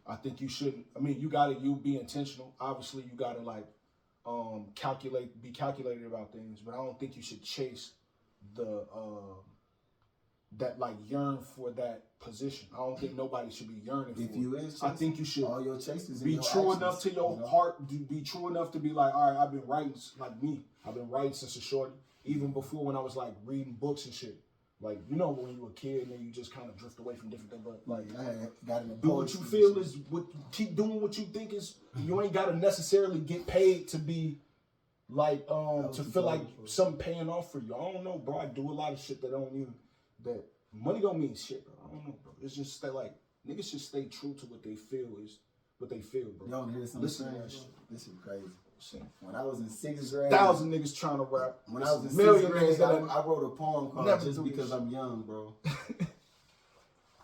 I think you shouldn't. I mean, you be intentional. Obviously, you gotta like be calculated about things. But I don't think you should chase the that like yearn for that position. I don't think nobody should be yearning for it. I think you should all your chases be true enough to your heart. Be true enough to be like, all right, I've been writing like me. I've been writing since a shorty. Even before when I was like reading books and shit. Like, you know, when you were a kid and then you just kind of drift away from different things. But like, do what you feel is what. Keep doing what you think is. You ain't gotta necessarily get paid to be like to feel like something paying off for you. I don't know, bro. I do a lot of shit that don't even that money don't mean shit, bro. I don't know, bro. It's just that like niggas should stay true to what they feel is what they feel, bro. You don't hear something strange. This is crazy. When I was in 6th grade, 1,000 niggas trying to rap. When I was in 6th grade, I wrote a poem called "Just Because I'm Young," bro.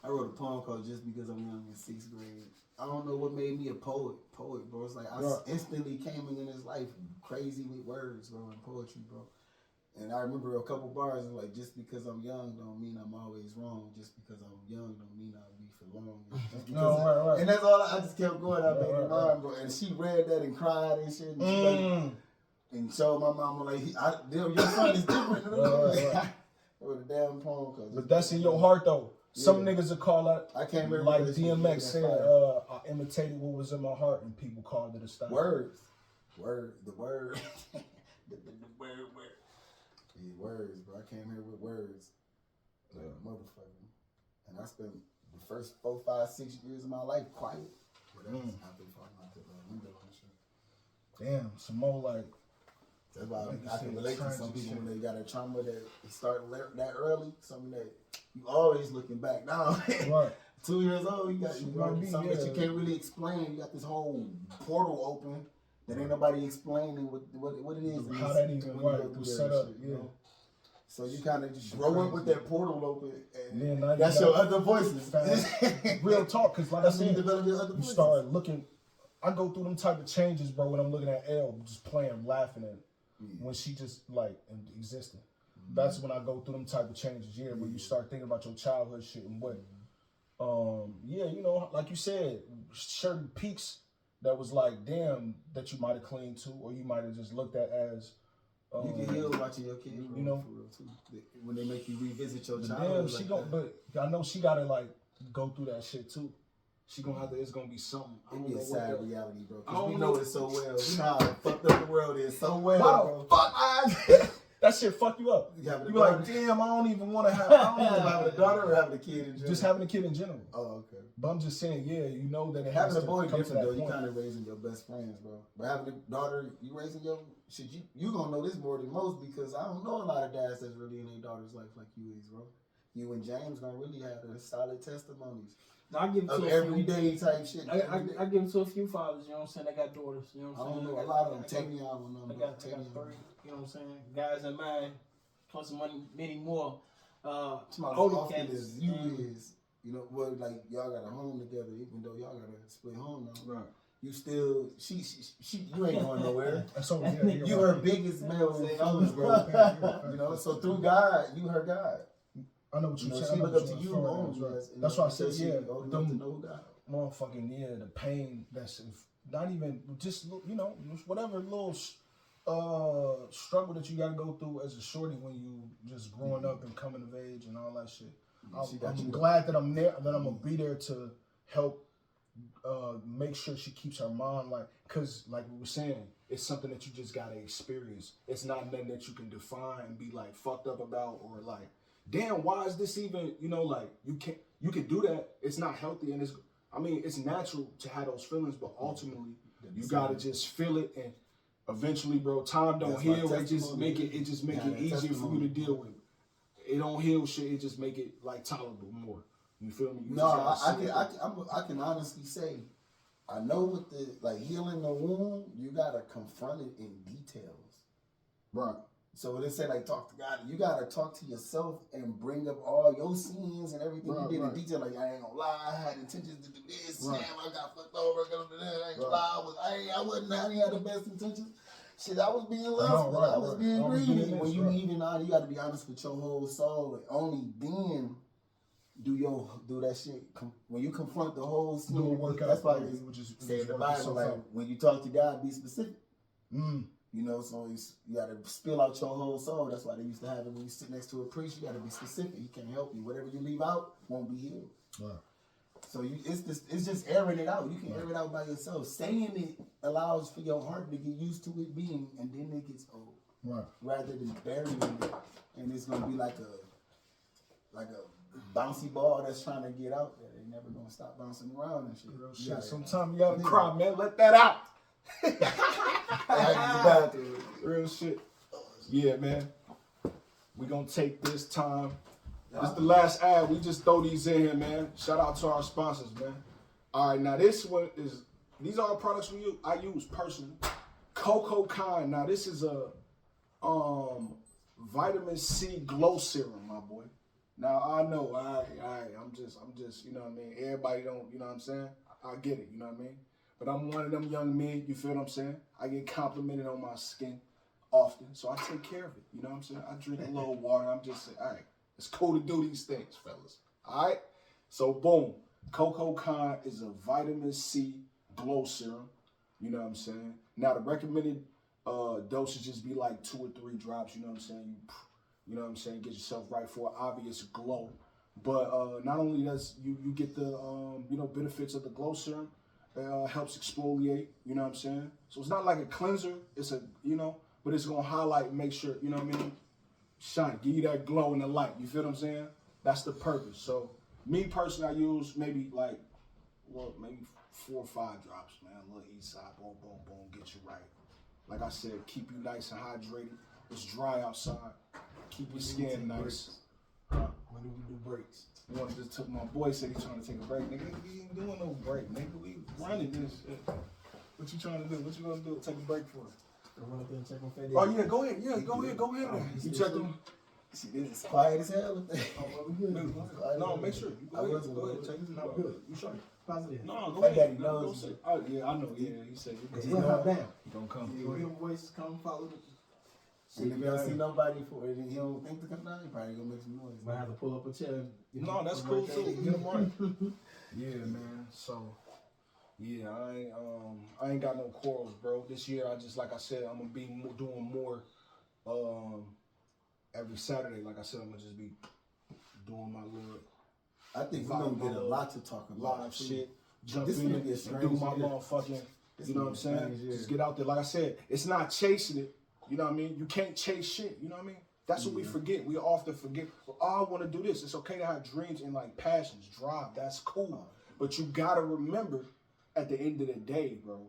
I wrote a poem called "Just Because I'm Young" in 6th grade. I don't know what made me a poet, bro. It's like I instantly came into this life crazy with words, bro, and poetry, bro. And I remember a couple bars like, "Just because I'm young don't mean I'm always wrong. Just because I'm young don't mean I'll be for long." Right. And that's all. I just kept going. I made it rhyme, bro. And she read that and cried and shit. And she like, and showed my mama like, "Your son is different." I wrote a damn poem. But that's in your heart though. Some niggas will call that. I can't remember. Like DMX said, I imitated what was in my heart, and people called it a style. Words. The word. the word. Yeah, words, bro. I came here with words. Motherfucker. And I spent the first 4, 5, 6 years of my life quiet. After falling out the window and shit. Damn, some more like. That's why I can relate to some people when they got a trauma that it started that early. Something that you always looking back now. Right. 2 years old, you got something that you can't really explain. You got this whole portal open. That ain't nobody explaining what it is. How that even works, set up, you know? So you kind of just grow up with that portal open, and then that's your other voices. Real talk, because like I said, you start looking. I go through them type of changes, bro, when I'm looking at Elle, just playing, laughing at when she just like existing. That's when I go through them type of changes, where you start thinking about your childhood shit and what Yeah, you know, like you said, certain peaks that was like, damn, that you might have clinged to, or you might have just looked at as. You can heal watching your kids, you know, for real too. When they make you revisit your but childhood, damn, she like gon' but I know she gotta like go through that shit too. She gonna have to. It's gonna be something. It'd be a sad reality, bro. I Cause don't we know it so well. We know how fucked up the world is so well, bro. Fuck, that shit fuck you up. You be like, damn, I don't even want to have. I don't even having a daughter or having a kid in general. Just having a kid in general. Oh, okay. But I'm just saying, yeah, you know that it having has a boy to different though. You kind of raising your best friends, bro. But having a daughter, you raising your shit. You gonna know this more than most because I don't know a lot of dads that's really in their daughter's life like you is, bro. You and James gonna really have the solid testimonies. I give it of to everyday type shit. I give it to a few fathers, you know what I'm saying? They got daughters, you know what I'm saying? I don't know a lot of them. Take me out on them. I got 3, you know what I'm saying? Guys in mine, plus many more. Older cats as you is, you know, well, like y'all got a home together, even though y'all got a split home now. Right. You still, she, you ain't going nowhere. So, you her biggest male influence, bro. You know, so through God, you her God. I know what you're saying. She look up to you only. Right. That's why I said, yeah, motherfucking, the pain that's not even just, you know, whatever little struggle that you got to go through as a shorty when you just growing up and coming of age and all that shit. I'm glad that I'm there, that I'm gonna be there to help make sure she keeps her mind like, cause like we were saying, it's something that you just gotta experience. It's not nothing that you can define and be like fucked up about or like, damn, why is this even, you know, like you can do that. It's not healthy and it's natural to have those feelings, but ultimately you gotta just feel it and eventually, bro, time don't heal. It just make it easier for you to deal with. It don't heal shit. It just make it like tolerable more. You feel me? I can honestly say, I know with the like healing the wound, you gotta confront it in details, right? So when they say like talk to God, you gotta talk to yourself and bring up all your sins and everything you did in detail. Like I ain't gonna lie, I had intentions to do this. Damn, I got fucked over. I ain't gonna lie, I didn't have the best intentions. Shit, I was being lustful. I was being greedy. When you even on, you gotta be honest with your whole soul. And only then do that shit. When you confront the whole sin, that's why it's say in the Bible, like when you talk to God, be specific. You know, so you gotta spill out your whole soul. That's why they used to have it when you sit next to a priest. You gotta be specific. He can't help you. Whatever you leave out won't be healed. Right. So it's just airing it out. You can air it out by yourself. Saying it allows for your heart to get used to it being, and then it gets old. Right. Rather than burying it, and it's gonna be like a bouncy ball that's trying to get out there. They never gonna stop bouncing around and shit. Real shit. Sometimes you gotta cry, man. Let that out. Real shit. Yeah, man. We gonna take this time. This is the last ad. We just throw these in here, man. Shout out to our sponsors, man. All right, now these are products I use personally. Cocoa Kind. Now this is a vitamin C glow serum, my boy. Now I know I'm just you know what I mean. Everybody don't, you know what I'm saying. I get it, you know what I mean. But I'm one of them young men, you feel what I'm saying? I get complimented on my skin often, so I take care of it, you know what I'm saying? I drink a little water, I'm just saying, all right, it's cool to do these things, fellas, all right? So, boom, Cocoa Kind is a vitamin C glow serum, you know what I'm saying? Now, the recommended dosages be like 2 or 3 drops, you know what I'm saying? You know what I'm saying? Get yourself right for an obvious glow. But not only does you get the, benefits of the glow serum, helps exfoliate, you know what I'm saying? So it's not like a cleanser, it's but it's gonna highlight, make sure, you know what I mean? Shine, give you that glow in the light, you feel what I'm saying? That's the purpose. So me personally, I use maybe 4 or 5 drops, man. A little east side, boom, boom, boom, get you right. Like I said, keep you nice and hydrated. It's dry outside. Keep your skin nice. When do we do breaks? My boy said he's trying to take a break. Nigga, we ain't doing no break, nigga. We running this shit. What you trying to do? What you gonna do? Take a break for? Run up there and check on Fede. Oh yeah, go ahead. Yeah, go ahead. You check them. See, this is quiet as hell. No, make sure. Go ahead. Check this out. You sure? Positive. No, go ahead. Go say. Oh yeah, I know. Yeah, he said. He's gonna hop down. He gonna come. Your voices come follow the And if you don't see nobody for it, and he don't think to come down, he probably gonna make some noise. Might have to pull up a chair. No, that's cool too. Get him right. Yeah, man. So, yeah, I ain't got no quarrels, bro. This year, I just, like I said, I'm gonna be doing more every Saturday. Like I said, I'm gonna just be doing my little. I think we're gonna get a lot to talk about. A lot of shit. Jump in and do my motherfucking. You know what I'm saying? Just get out there. Like I said, it's not chasing it. You know what I mean? You can't chase shit. You know what I mean? That's what we forget. We often forget. Well, I want to do this. It's okay to have dreams and like passions, drive. That's cool. But you gotta remember, at the end of the day, bro,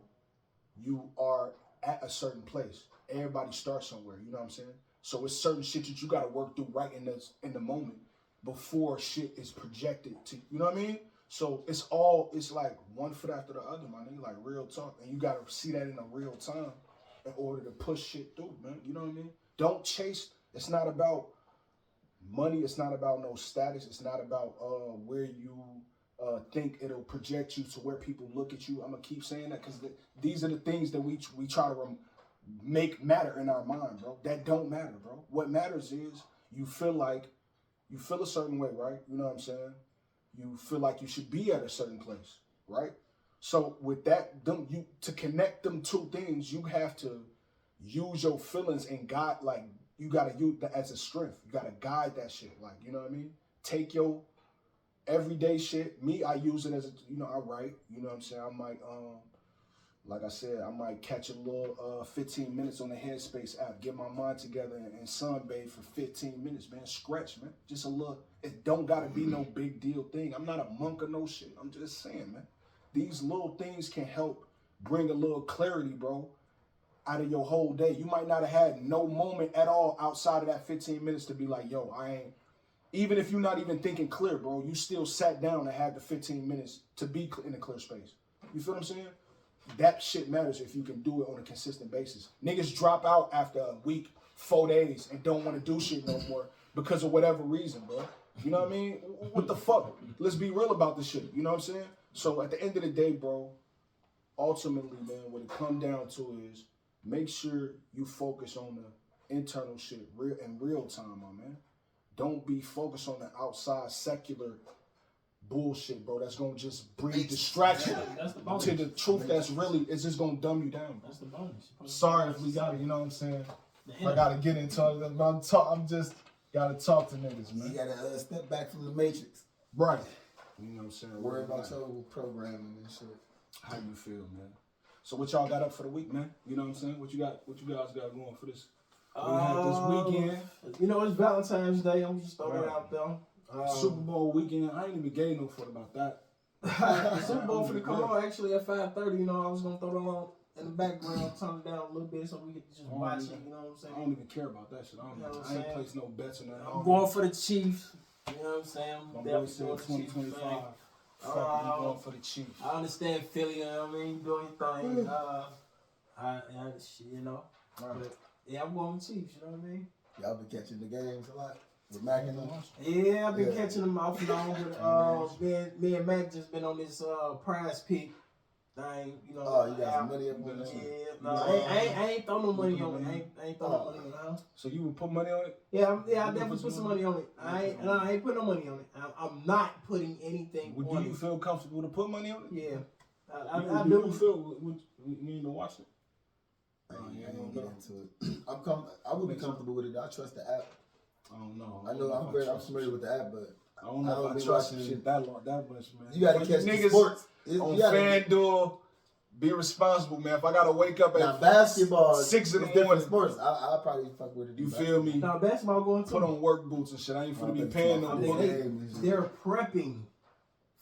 you are at a certain place. Everybody starts somewhere. You know what I'm saying? So it's certain shit that you gotta work through right in the moment before shit is projected to. You know what I mean? So it's like one foot after the other, my nigga. Like real talk, and you gotta see that in a real time in order to push shit through, man. You know what I mean? Don't chase. It's not about money. It's not about no status. It's not about where you think it'll project you to where people look at you. I'm gonna keep saying that because these are the things that we try to make matter in our mind, bro. That don't matter, bro. What matters is you feel a certain way, right? You know what I'm saying? You feel like you should be at a certain place, right? So with that, to connect them two things, you have to use your feelings and God, like you gotta use that as a strength. You gotta guide that shit, like you know what I mean. Take your everyday shit. Me, I use it as a, I write. You know what I'm saying. I might, like I said, I might catch a little 15 minutes on the Headspace app, get my mind together and sunbathe for 15 minutes, man. Scratch, man. Just a little. It don't gotta be no big deal thing. I'm not a monk or no shit. I'm just saying, man. These little things can help bring a little clarity, bro, out of your whole day. You might not have had no moment at all outside of that 15 minutes to be like, yo, even if you're not even thinking clear, bro, you still sat down and had the 15 minutes to be in a clear space. You feel what I'm saying? That shit matters if you can do it on a consistent basis. Niggas drop out after a week, 4 days, and don't want to do shit no more because of whatever reason, bro. You know what I mean? What the fuck? Let's be real about this shit. You know what I'm saying? So at the end of the day, bro, ultimately, man, what it come down to is make sure you focus on the internal shit in real time, my man. Don't be focused on the outside secular bullshit, bro. That's gonna just bring distraction to the truth. That's really, it's just gonna dumb you down. That's the bonus. Sorry if we got it. You know what I'm saying? I gotta get into it. I'm just gotta talk to niggas, man. You gotta step back from the matrix. Right. You know what I'm saying? Worry about your programming and shit. How you feel, man? So what y'all got up for the week, man? You know what I'm saying? What you guys got going for this? We have this weekend. You know, it's Valentine's Day. I'm just throwing it out there. Super Bowl weekend. I ain't even gave no fuck about that. The Super Bowl for the come on actually at 5:30. You know, I was gonna throw it on in the background, turn it down a little bit so we could just watch it. You know what I'm saying? I don't even care about that shit. I ain't placed no bets on that. I'm going for the Chiefs. You know what I'm saying? My boy said 2025. Fuck, you going for the Chiefs. I understand Philly. You know what I mean? Doing your thing. You know. Right. But, yeah, I'm going with Chiefs. You know what I mean? Y'all been catching the games a lot with Mac and them. Yeah, I've been catching them off and on. But me and Mac just been on this prize pick thing. You know. Oh, you got some money up on that? Yeah, no, I ain't throw no money on it. I ain't throw no money on it. So you would put money on it? Yeah, I definitely put some money on it. I ain't putting no money on it. I'm not putting anything on it. Do you feel comfortable to put money on it? Yeah. I do. You feel you need to watch it? I ain't get into it. I would be comfortable with it. I trust the app. I don't know. I'm familiar with the app, but I don't know if I trust shit that much, man. You gotta catch the sports on FanDuel. Be responsible, man. If I gotta wake up at basketball 6 in the morning, sports, I'll probably fuck with it. You feel me? Now basketball going to put on work boots and shit. I ain't finna be paying no money. They're prepping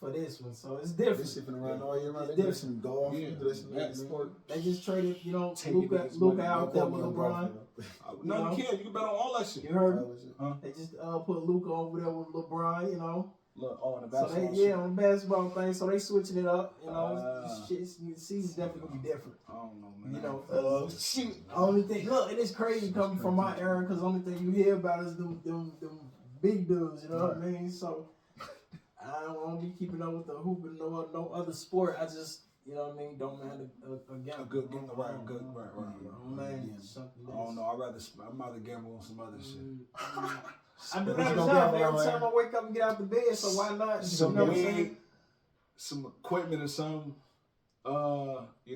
for this one, so it's different. This shit finna run all year round. They do some golf. Yeah, sport. They just traded, Luka out there with LeBron. No, you can't. You can bet on all that shit. You heard me? They just put Luka over there with LeBron, you know. Look, on the basketball. So on the basketball thing, so they switching it up. You know, the season's definitely gonna be different. I don't know, man. You know, only thing. Look, it is crazy coming from my era because the only thing you hear about is them big dudes. You know what I mean? So I don't want to be keeping up with the hoop and no other sport. I just You know what I mean? Don't mind a gamble. A good game, right? Don't mind something I don't know. I'd rather gamble on some other shit. I do that every time I wake up and get out the bed. So why not? Some you know weed, some equipment or something. You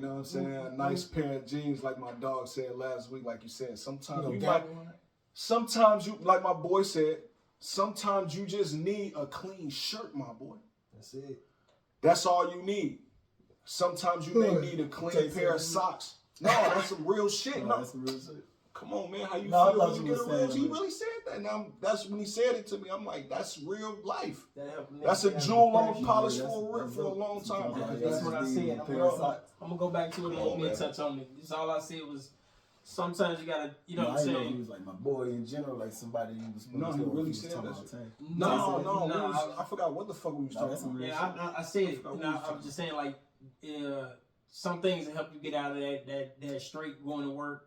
know what I'm saying? A nice pair of jeans, like my dog said last week. Like you said, sometimes you, like my boy said, sometimes you just need a clean shirt, my boy. That's it. That's all you need. Sometimes you may need a clean pair of socks. No, that's some real shit. No, that's some real shit. Come on, man. How you feel when you get a real? He really said that. Now that's when he said it to me. I'm like, that's real life. That's a jewel I'm gonna polish for a long time. That's what I said. I'm gonna go back to it a little bit, touch on it. That's all I said was sometimes you gotta, you know what I'm saying? I know he was like my boy in general, like somebody you was. No, he really said that. No. I forgot what the fuck we was talking about. Yeah, I said it. I was just saying like, some things that help you get out of that straight going to work.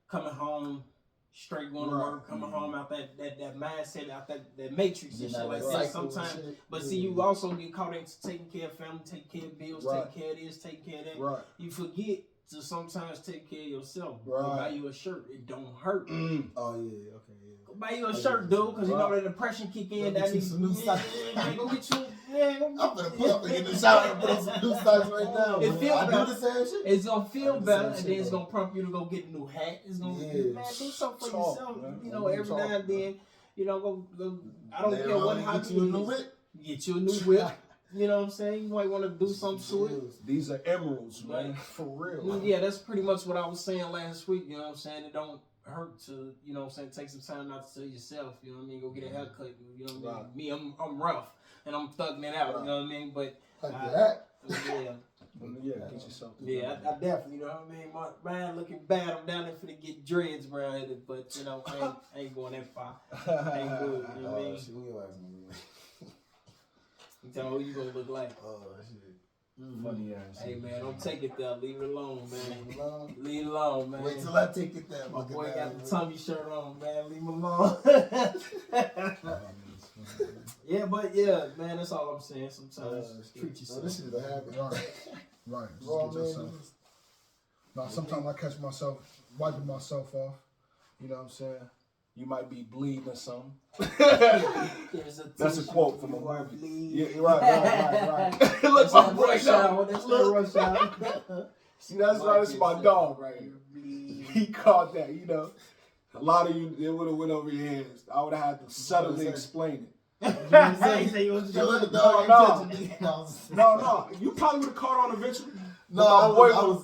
Coming home, straight going to work, coming home out that mindset, out that matrix and shit like that sometimes. But see, you also get caught into taking care of family, taking care of bills, taking care of this, taking care of that. Right. You forget to sometimes take care of yourself. Right. Go buy you a shirt. It don't hurt. Oh, yeah. Okay, yeah. Go buy you a shirt, dude, because you know that depression kick in. That needs some new socks. Go get you. I'm gonna put up in the shower and put on some new socks right now. It feels better. The same shit. It's gonna feel better, and then it's gonna prompt you to go get a new hat. It's gonna do something for yourself. Man. You know, every now and then, you know, go. I don't care what hobby you use. Get you a new whip. You know what I'm saying? You might want to do something to it. These are emeralds, man. For real. Yeah, that's pretty much what I was saying last week. You know what I'm saying? It don't hurt to, you know what I'm saying, take some time out to yourself. You know what I mean? Go get a haircut. You know what I mean? Me, I'm rough. And I'm thugging it out, you know what I mean? But get yourself. Yeah, I definitely, you know what I mean? My man looking bad. I'm down there for to get dreads, bro. But you know, I ain't going that far. I ain't good. You know what I mean? You tell me who you gonna look like. Oh shit. Funny ass. Hey man, don't take it there. Leave it alone, man. Leave it alone, man. Wait till I take it there. My boy got the tummy shirt on, man. Leave him alone. Yeah, but yeah, man, that's all I'm saying. Sometimes treat yourself. This shit happen. Right. Now, sometimes I catch myself wiping myself off. You know what I'm saying? You might be bleeding or something. That's a quote from a movie. Yeah, right. Look, my boy, that's rush hour. See, that's why it's my dog right here. He caught that, you know. A lot of you, it would have went over your heads. I would have had to subtly explain it. No. You probably would have caught on eventually. No,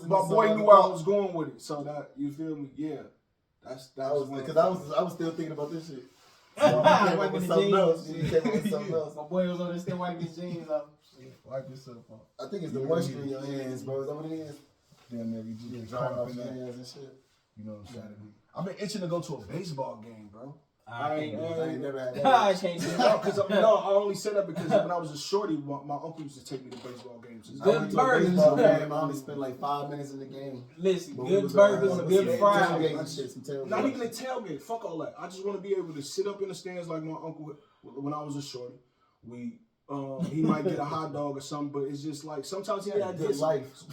my boy knew where I was going with it. So that, you feel me? Yeah. That was because I was still thinking about this shit. So I came up with something else. My boy was on there still wiping his jeans off. Wipe yourself off. I think it's the moisture in your hands, bro. Is that what it is? Damn, man, you just drying off your hands and shit. You know what I'm saying? I've been itching to go to a baseball game, bro. I ain't never had that. I can't do that. I only said that because when I was a shorty, my uncle used to take me to baseball games. I went to a baseball game. I only spent like 5 minutes in the game. Listen, good burgers, good fries. Not even a tailgate. Fuck all that. I just want to be able to sit up in the stands like my uncle when I was a shorty. He might get a hot dog or something, but it's just like sometimes he had a good life. Just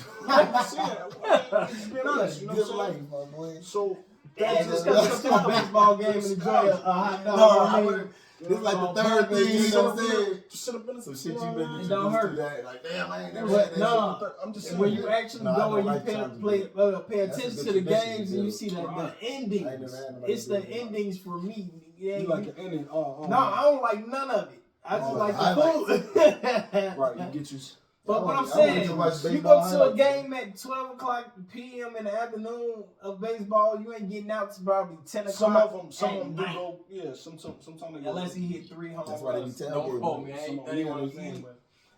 being honest, you know what I'm saying? Life, my boy. So. That's just because you come to a baseball game and enjoy a hot dog. It's like the third thing, you know what I'm saying? Sit up in some shit you been it don't hurt. Like, damn, I ain't never had that shit. I'm just saying. When you actually go and you pay attention to the games and you see the endings, it's the endings for me. You like the ending? No, I don't like none of it. I just like the food. Right, you get you. But what I'm saying, you go to a game at 12 o'clock p.m. in the afternoon of baseball, you ain't getting out to probably 10 o'clock. Some of them do go, sometimes they go. Unless he hit 3 home runs. That's why they be tailgating. Don't quote me, that ain't what I'm saying.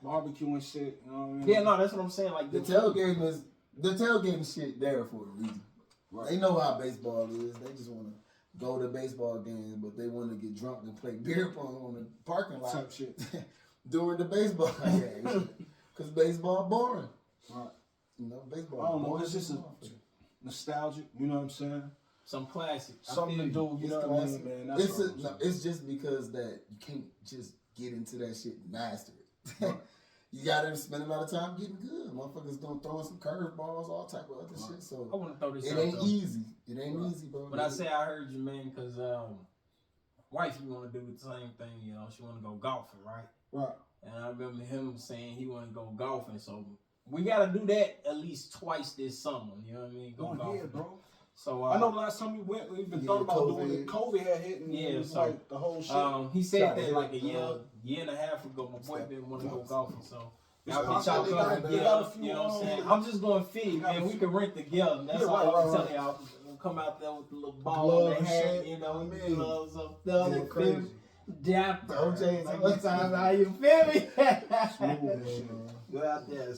Barbecue and shit, you know what I mean? Yeah, no, that's what I'm saying. Like the tailgate shit there for a reason. Right. They know how baseball is. They just want to go to baseball games, but they want to get drunk and play beer pong on the parking lot type shit during the baseball game. Because baseball boring. Right. You know, baseball I don't know, it's just a nostalgic, you know what I'm saying? Some classic. Something to do, you know what I mean, man? It's just because that you can't just get into that shit and master it. Right. you gotta spend a lot of time getting good. Motherfuckers throwing some curveballs, all type of other shit. So I want to throw this. It ain't easy. It ain't easy, bro. But I say I heard you, man, because wife, you want to do the same thing. You know, she want to go golfing, right? Right. And I remember him saying he want to go golfing. So we got to do that at least twice this summer. You know what I mean? Go golfing, yeah, bro. So I know the last time we went, we even thought about doing it. COVID had hit, and it was like the whole shit. He said that like a year and a half ago. My boy didn't want to go golfing, so. Y'all come together, you know what I'm saying? I'm just going fit, man. We can rent together. That's all I'm telling y'all. Come out there with the little ball in the hat, you know, gloves up there. Yeah, crazy. Dapper. OJ, sometimes how you feel me? Smooth, Go out there.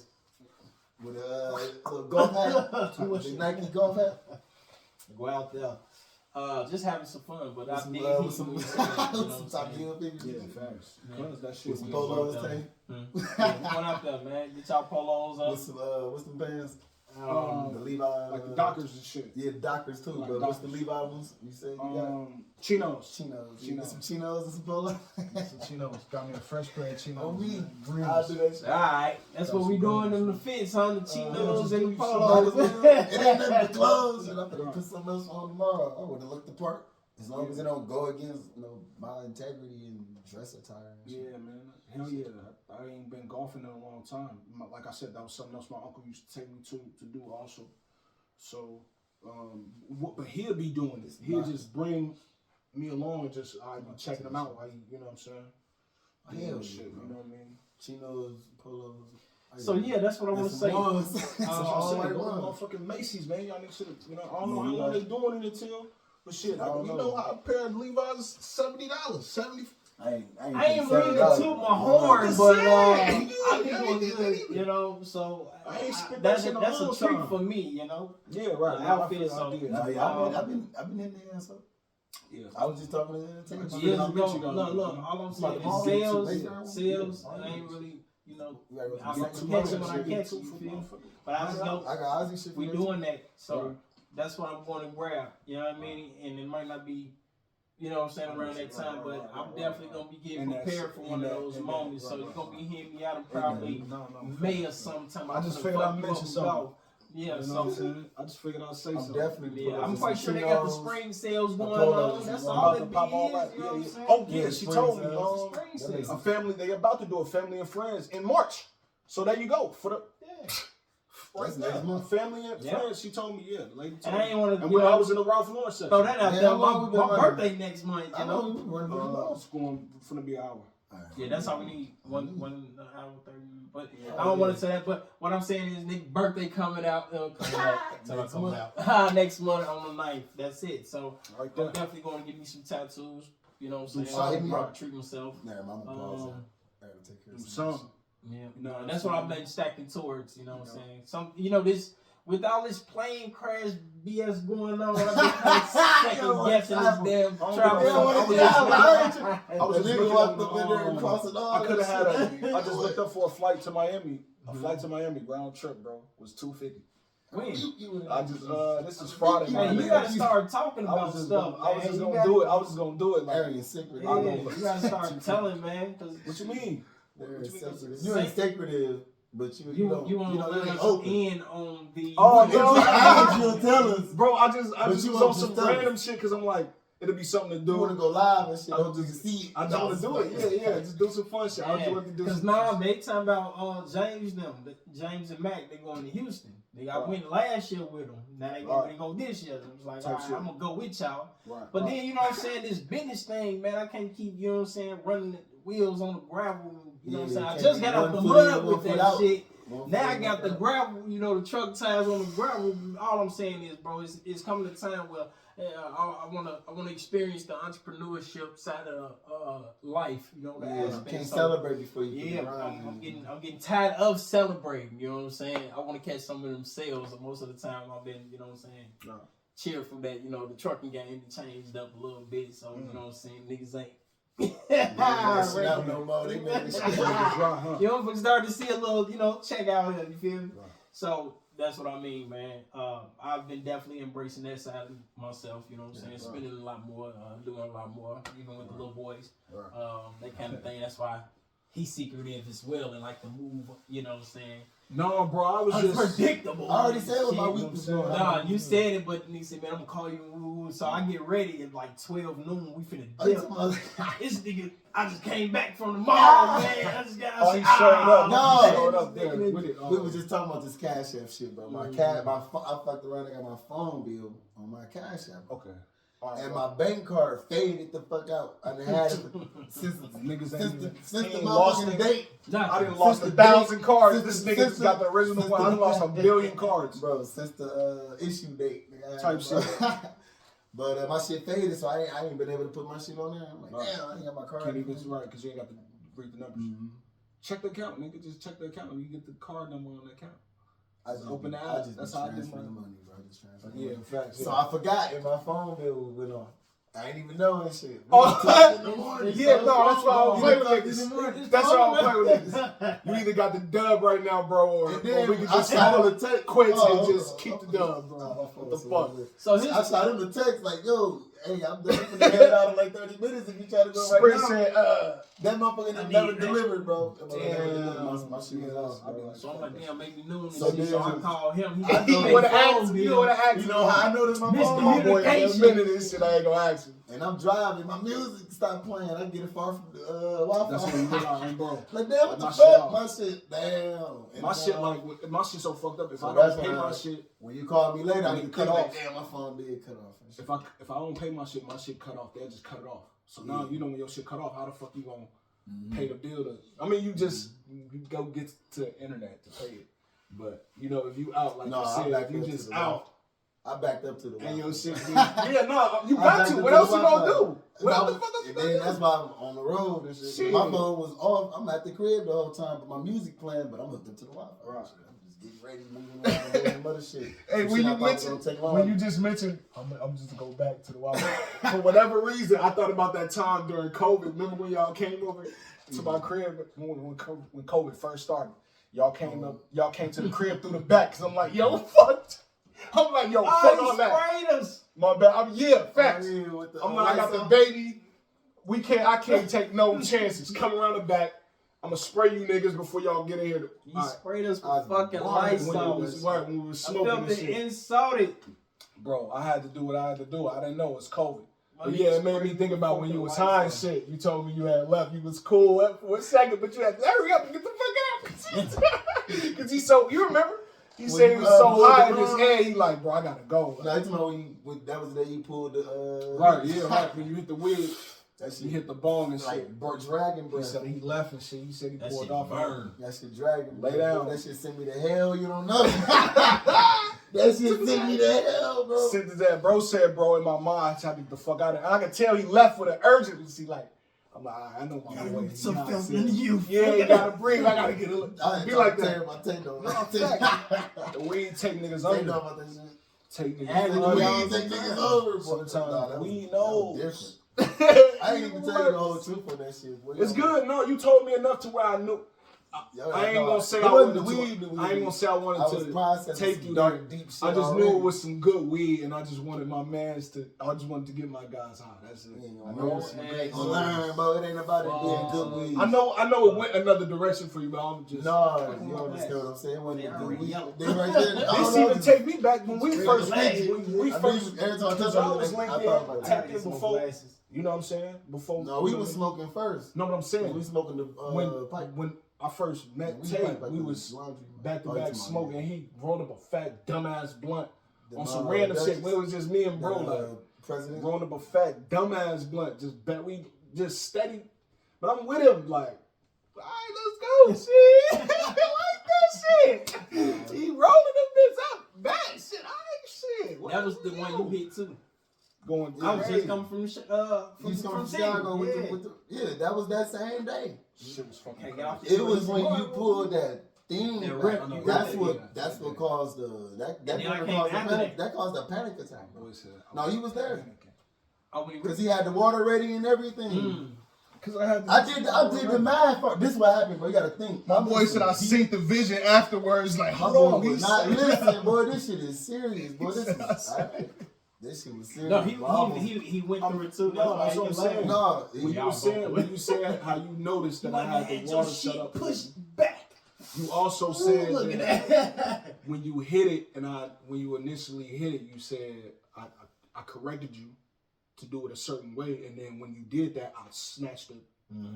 With a golf hat, the Nike golf hat. Go out there. Just having some fun, but I think with some top heel figures. Yeah, facts. Cause that shit. With some polos, tank. Going out there, man. Get y'all polos up. With some what's the bands? The Levi, like the Dockers and shit. Yeah, the Dockers too. Like but what's the Levi ones? You said you got chinos. Get some chinos and some polos. Some chinos. Got me a fresh pair of chinos. On me, I'll do that shit. All right, that's what we doing in the fits, on the chinos and the polos. It ain't nothing but clothes, and I'm gonna put something else on tomorrow. I would have looked the part, as long as it don't go against my integrity and dress attire. And shit. Yeah, man. Hell yeah. I ain't been golfing in a long time. Like I said, that was something else my uncle used to take me to do also. So, but he'll be doing this. He'll just bring me along and just I be checking him out. You know what I'm saying? Hell shit. Yeah, you know what I mean? Chinos, polos. So yeah, that's what I want to say. Motherfucking Macy's, man. Y'all niggas should have. You know, I don't know how long they doing it until. But shit, you know how a pair of Levi's is $70, $70. I ain't really to toot my horn, but I think it was good, you know. So that's a treat for me, you know. Yeah, right. The outfit, so I've been in there, so. Yeah, I was just talking to him. Years ago, look, all I'm saying is sales. I ain't really, you know, I can catch it when I catch it, you feel? But I just know I got Ozzy shit. we doing that, so that's what I'm going to grab. You know what I mean? And it might not be. You know what I'm saying, around that time, but I'm definitely going to be getting prepared for one of those moments. So you're going to be hearing me out in probably May or sometime. I just figured I'd mention something. Yeah, you know what I'm saying? I just figured I'd say something. Definitely. I'm quite sure they got the spring sales going on. That's all it is. You know what I'm saying? Oh, yeah, she told me. A family, they about to do a family and friends in March. So there you go. For the... Right now, my family and friends. She told me, lady told me. And when I was in the Ralph Lauren section. Throw that out there. My birthday next month, you know. It's going to be an hour. Yeah, that's all we need. One hour 30. But I don't want to say that. But what I'm saying is, Nick's birthday coming out. Next month on the 9th. That's it. So I'm definitely going to get me some tattoos. You know what I'm saying? I'm treat myself. Nah, mama pause. I gotta take care of some. Yeah, that's what I've been stacking towards, you know what I'm saying? Some, this, with all this plane crash BS going on, I've been second guessing this damn travel. I was looking walked up in there and crossing all. I could have had I just looked up for a flight to Miami. A flight to Miami, round trip, bro, was $250. When? I just this is Friday. Man, you gotta start talking about stuff. I was just gonna do it. I was just gonna do it. Like, you gotta start telling, man. What you mean? You ain't secretive, but you want to end on the. You'll tell us, bro. I just was on some random shit because I'm like, it'll be something to do. You want to go live and shit. I just want to do it. Yeah. Just do some fun shit. I just want to do. Because they talking about James and Mac. They going to Houston. I went last year with them. Now they go this year. It was like, all right, I'm gonna go with y'all. But then you know what I'm saying, this business thing, man, I can't keep, you know what I'm saying, running the wheels on the gravel. You know what I'm saying? I just got out the mud with that shit. Now I got the gravel, the truck tires on the gravel. All I'm saying is, bro, it's coming a time where I wanna experience the entrepreneurship side of life. The aspect. You can't celebrate before you. Yeah, I'm getting tired of celebrating. You know what I'm saying? I want to catch some of them sales. And most of the time, I've been, you know what I'm saying, cheerful that the trucking game changed up a little bit. So you know what I'm saying, niggas ain't. No more. They made this shit. You know, starting to see a little, check out here. You feel me? Right. So that's what I mean, man. I've been definitely embracing that side of myself. You know what I'm saying? Spending a lot more, doing a lot more, even with the little boys, that kind of thing. That's why he's secretive as well and like to move. You know what I'm saying? No, bro, I was just predictable. I already said what my week was going. Nah, you said it, but he said, "Man, I'm gonna call you." So I get ready at like 12 noon. We finna dip. This nigga, I just came back from the mall, man. I just got. He showed up. No, he showed up there with it. We were just talking about this Cash App shit, bro. I fucked around. I got my phone bill on my Cash App. Okay. And my bank card faded the fuck out. I done had it since the motherfucking date. I done lost 1,000 cards. This nigga just got the original one. I done lost 1 billion cards. Bro, since the issue date. Type shit. But my shit faded, so I ain't been able to put my shit on there. I'm like, damn, I ain't got my card. Can't even right, because you ain't got to read the numbers. Mm-hmm. Check the account, nigga. Just check the account. You get the card number on the account. I just open the app. That's how I did the money, bro. I just transferred yeah, in fact. So I forgot, and my phone bill went on. I ain't even know and shit. Yeah, no, that's why I don't play with niggas. That's why I don't play with niggas. You either got the dub right now, bro, or we can just quit and just keep the dub, bro. What the fuck? So I shot him the text like, yo, hey, I'm done for the head out in like 30 minutes if you try to go right now. Said, that motherfucker never delivered, bro. Damn. My shit was off. So I'm like, damn, make me noon. So I call him. You would have asked. You know how I know this my phone? My boy, in a minute this shit, I ain't gonna ask you. And I'm driving, my music stopped playing. I get it far from the Wi-Fi. That's when you realize, bro. Like, damn, what the fuck? My shit, damn. My shit so fucked up. If I don't pay my shit, when you call me later, I need to cut off. Like, damn, my phone did cut off. If I don't pay my shit cut off. They'll just cut it off. So now you know when your shit cut off, how the fuck you gonna pay the bill to? I mean, you go get to the internet to pay it. But you know, if you out like you said, if you just out. I backed up to the and your shit you got to. What else you gonna do? What the fuck you gonna do? That's why I'm on the road and shit. My phone was off. I'm at the crib the whole time, but my music playing, but I'm hooked up to the Wi-Fi. Right. I'm just getting ready, moving around, doing other shit. Hey, when you just mentioned, I'm just gonna go back to the Wi-Fi. For whatever reason, I thought about that time during COVID. Remember when y'all came over to my crib when COVID first started? Y'all came to the crib through the back, cause I'm like, yo, fuck. I'm like, yo, fuck all that. My bad. Facts. I'm like, I got the baby. I can't take no chances. Come around the back. I'm gonna spray you niggas before y'all get in here. You sprayed us with fucking lights on. When we were smoking this shit. Insulted. Bro, I had to do what I had to do. I didn't know it was COVID. But yeah, it made me think about when you was high and shit. You told me you had left. You was cool for a second, but you had to hurry up and get the fuck out. Cause you remember? He said he was so high in his head, he like, bro, I gotta go. No, you know that was the day you pulled the right, when you hit the wig, you hit the bong and like, shit. Dragon breath. He said he left and shit. He said he poured off. That shit dragon. Lay down. That shit sent me to hell. You don't know. That shit sent me to hell, bro. Since that bro said, bro, in my mind, I tried to get the fuck out of it. I could tell he left with an urgency, like. I'm like, I know my boy. Some filth in you. Yeah, you gotta breathe. I gotta get a look. Be like that. The weed take niggas over. Take niggas over. Sometimes we know. I ain't even tell you the whole truth on that shit. Boy. It's good. No, you told me enough to where I knew. I ain't gonna say I wanted to take you there. I just knew it was some good weed, and I just wanted my mans to. I just wanted to get my guys high. That's it. I know it's learn, bro. It ain't about it being good weed. I know it went another direction for you, but I'm just. You don't understand what I'm saying. It wasn't good weed. They right there. This even take me back when we first. Every time I was tapped in before. You know what I'm saying? Before. No, we was smoking first. No, what I'm saying. We smoking the pipe. When I first met Tay, we was back to back smoking. He rolled up a fat dumbass blunt on some random shit. When it was just me and bro, like rolling up a fat dumbass blunt. We just steady. But I'm with him, like, all right, let's go, shit. I like that shit. He rolling them bits up, bad shit. I ain't shit. That was the one you hit too. I was just coming from Chicago. Yeah, that was that same day. Shit was fucking it was when you pulled that thing. That's what caused that caused a panic attack. No, he was there. Because he had the water ready and everything. Because I did the math. This is what happened, bro. You gotta think. My boy said I seen the vision afterwards. Like, hold on, listen, boy. This shit is serious, boy. This is. This shit was serious. No, he went through it too. No, that's what I'm saying. No, when you said how you noticed that I had the water set up, pushed back. You also said look at that. when you hit it, and when you initially hit it, you said I corrected you to do it a certain way, and then when you did that, I snatched the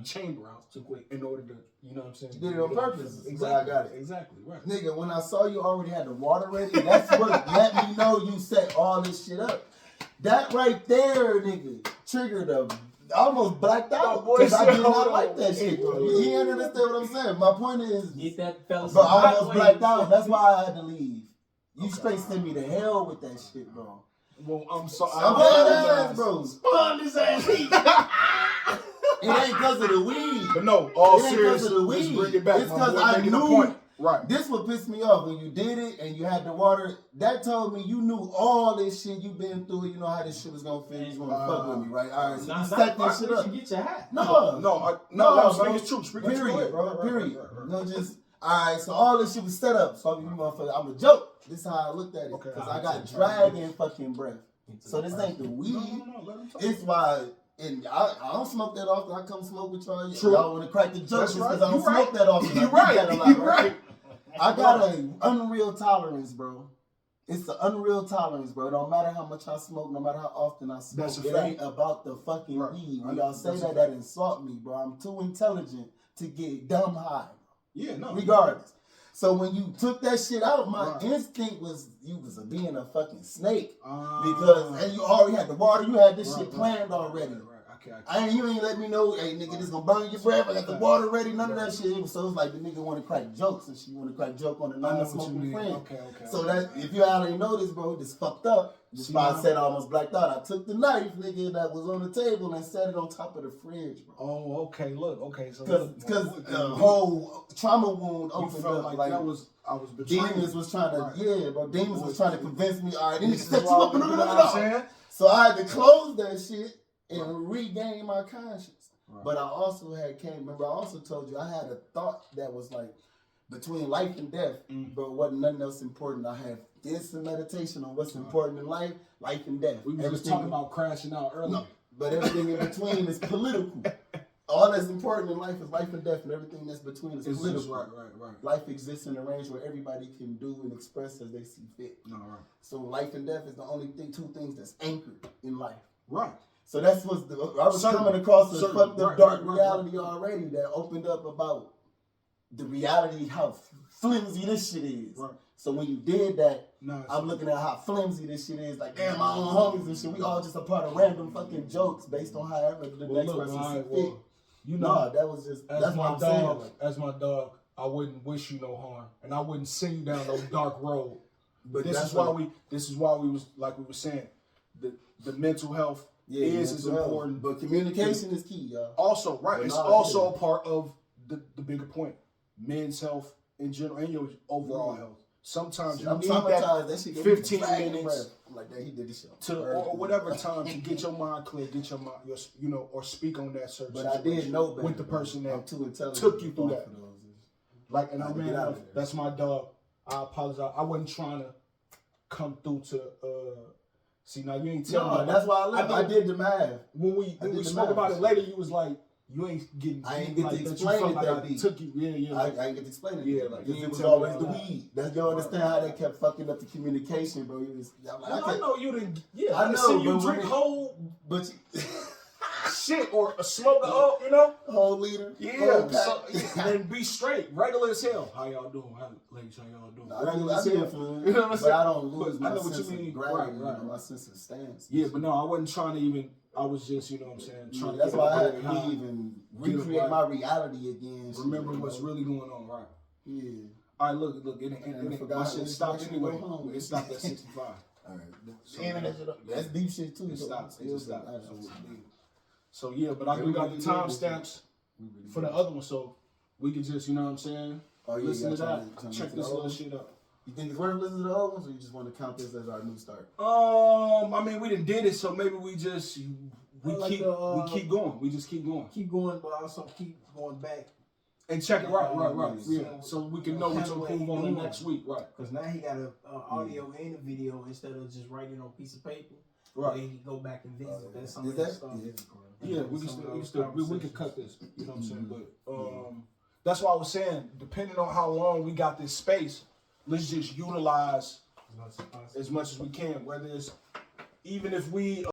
chamber out too quick in order to, you know what I'm saying? You did it on purpose. Exactly. I got it. Exactly, right. Nigga, when I saw you already had the water ready, that's what let me know you set all this shit up. That right there, nigga, triggered I almost blacked out because I did not like that shit, bro. You understand what I'm saying? My point is, get that fella. Bro, I almost blacked out. That's why I had to leave. You straight sent me to hell with that shit, bro. Well, I'm sorry. I'm dead ass, bro. Spun his ass. It ain't because of the weed. But no, all it ain't serious. Because of the weed. Let's bring it back. It's because I knew. Point. Right. This what pissed me off when you did it and you had the water. That told me you knew all this shit you've been through. You know how this shit was gonna finish. You was gonna fuck with me, right? All right, so you set that shit up. You get your hat. No, I'm speaking truth. Period, bro. Period. No, just all right. So all this shit was set up. So you motherfucker, I'm a joke. This is how I looked at it. Because I got dragon fucking breath. So this ain't the weed. No, it's why. And I don't smoke that often. I come smoke with y'all. True. Y'all want to crack the jokes because I don't You smoke that often. You right. I got an unreal tolerance, bro. It's an unreal tolerance, bro. No matter how much I smoke, no matter how often I smoke, it ain't about the fucking weed. When y'all say that insult me, bro. I'm too intelligent to get dumb high. Yeah, no. Regardless. So when you took that shit out, my instinct was you was being a fucking snake. Because and you already had the water, you had this shit planned already. You ain't let me know, hey nigga, this gonna burn your breath. I got the water ready, none of that shit. So it's like the nigga want to crack jokes and she want to crack joke on the non-smoking friend. Okay. So that if you already know this, bro, this fucked up. That's why I said I almost blacked out. I took the knife, nigga, that was on the table and set it on top of the fridge, bro. Oh, okay. Look, okay. So because the whole trauma wound opened up. Like I was betrayed. Demons was trying to, bro. Demons was trying to convince me. All right, they need to set set you up. No. So I had to close that shit and regain my conscience. Right. But I also remember I also told you I had a thought that was like between life and death, but wasn't nothing else important. I had this meditation on what's important in life and death. We were just talking about crashing out earlier. No, but everything in between is political. All that's important in life is life and death, and everything that's between is political. Right. Life exists in a range where everybody can do and express as they see fit. Right. two life and death is the only two things that's anchored in life. Right. So that's what's I was coming across a fucked up dark reality already that opened up about the reality, how flimsy this shit is. Right. So when you did that, I'm looking at how flimsy this shit is. Like, damn, my own homies and shit. We all just a part of random fucking jokes based on however the next person see fit. You know, that was just that's my dog. As my dog, I wouldn't wish you no harm, and I wouldn't send you down no dark road. But this is why we was like we were saying, the mental health is important. But communication is key, y'all. Also, right, it's also a part of the bigger point. Men's health in general and your overall health. Sometimes you need that 15 minutes. I'm like, he did this shit. Or whatever time to get your mind clear, get your mind, or speak on that certain situation. But I did know with the person that took you through that. Like, and I ran out. That's my dog. I apologize. I wasn't trying to come through to. See, now you ain't telling me. That's why I did the math. When we spoke about it later, you was like, you ain't getting. I ain't get to explain it that deep. Took you, I ain't get to explain it. Yeah, like it was always the weed. That's you understand how they kept fucking up the communication, bro. I know you didn't. Yeah, I know you drink whole, but shit or smoke a whole liter. Yeah, and be straight, regular as hell. How y'all doing, ladies? How y'all doing? Regular as hell. You know what I'm saying? But I don't lose my sense of gravity, my sense of stance. Yeah, but no, I wasn't trying to even. I was just, you know what I'm saying, trying to. That's why I had to leave and recreate my reality again. Remember what's really going on, right? Yeah. All right, look, my shit stopped anyway. It stopped at 65. All right. That's deep shit too. It stopped. So yeah, but we got the timestamps for the other one, so we can just, you know what I'm saying, listen to that, check this little shit out. You think it's worth listening to the old ones, or you just want to count this as our new start? I mean, we done did it, so maybe we just keep going. We just keep going. Keep going, but also keep going back. And check it right. Yeah. So we can know what to improve on the next week, right? Because now he got an audio and a video instead of just writing on a piece of paper. Right. Maybe go back and visit. That's Is something that? Yeah, we can cut this. You know what I'm saying? But that's why I was saying, depending on how long we got this space, let's just utilize as much as we can. Whether it's even if we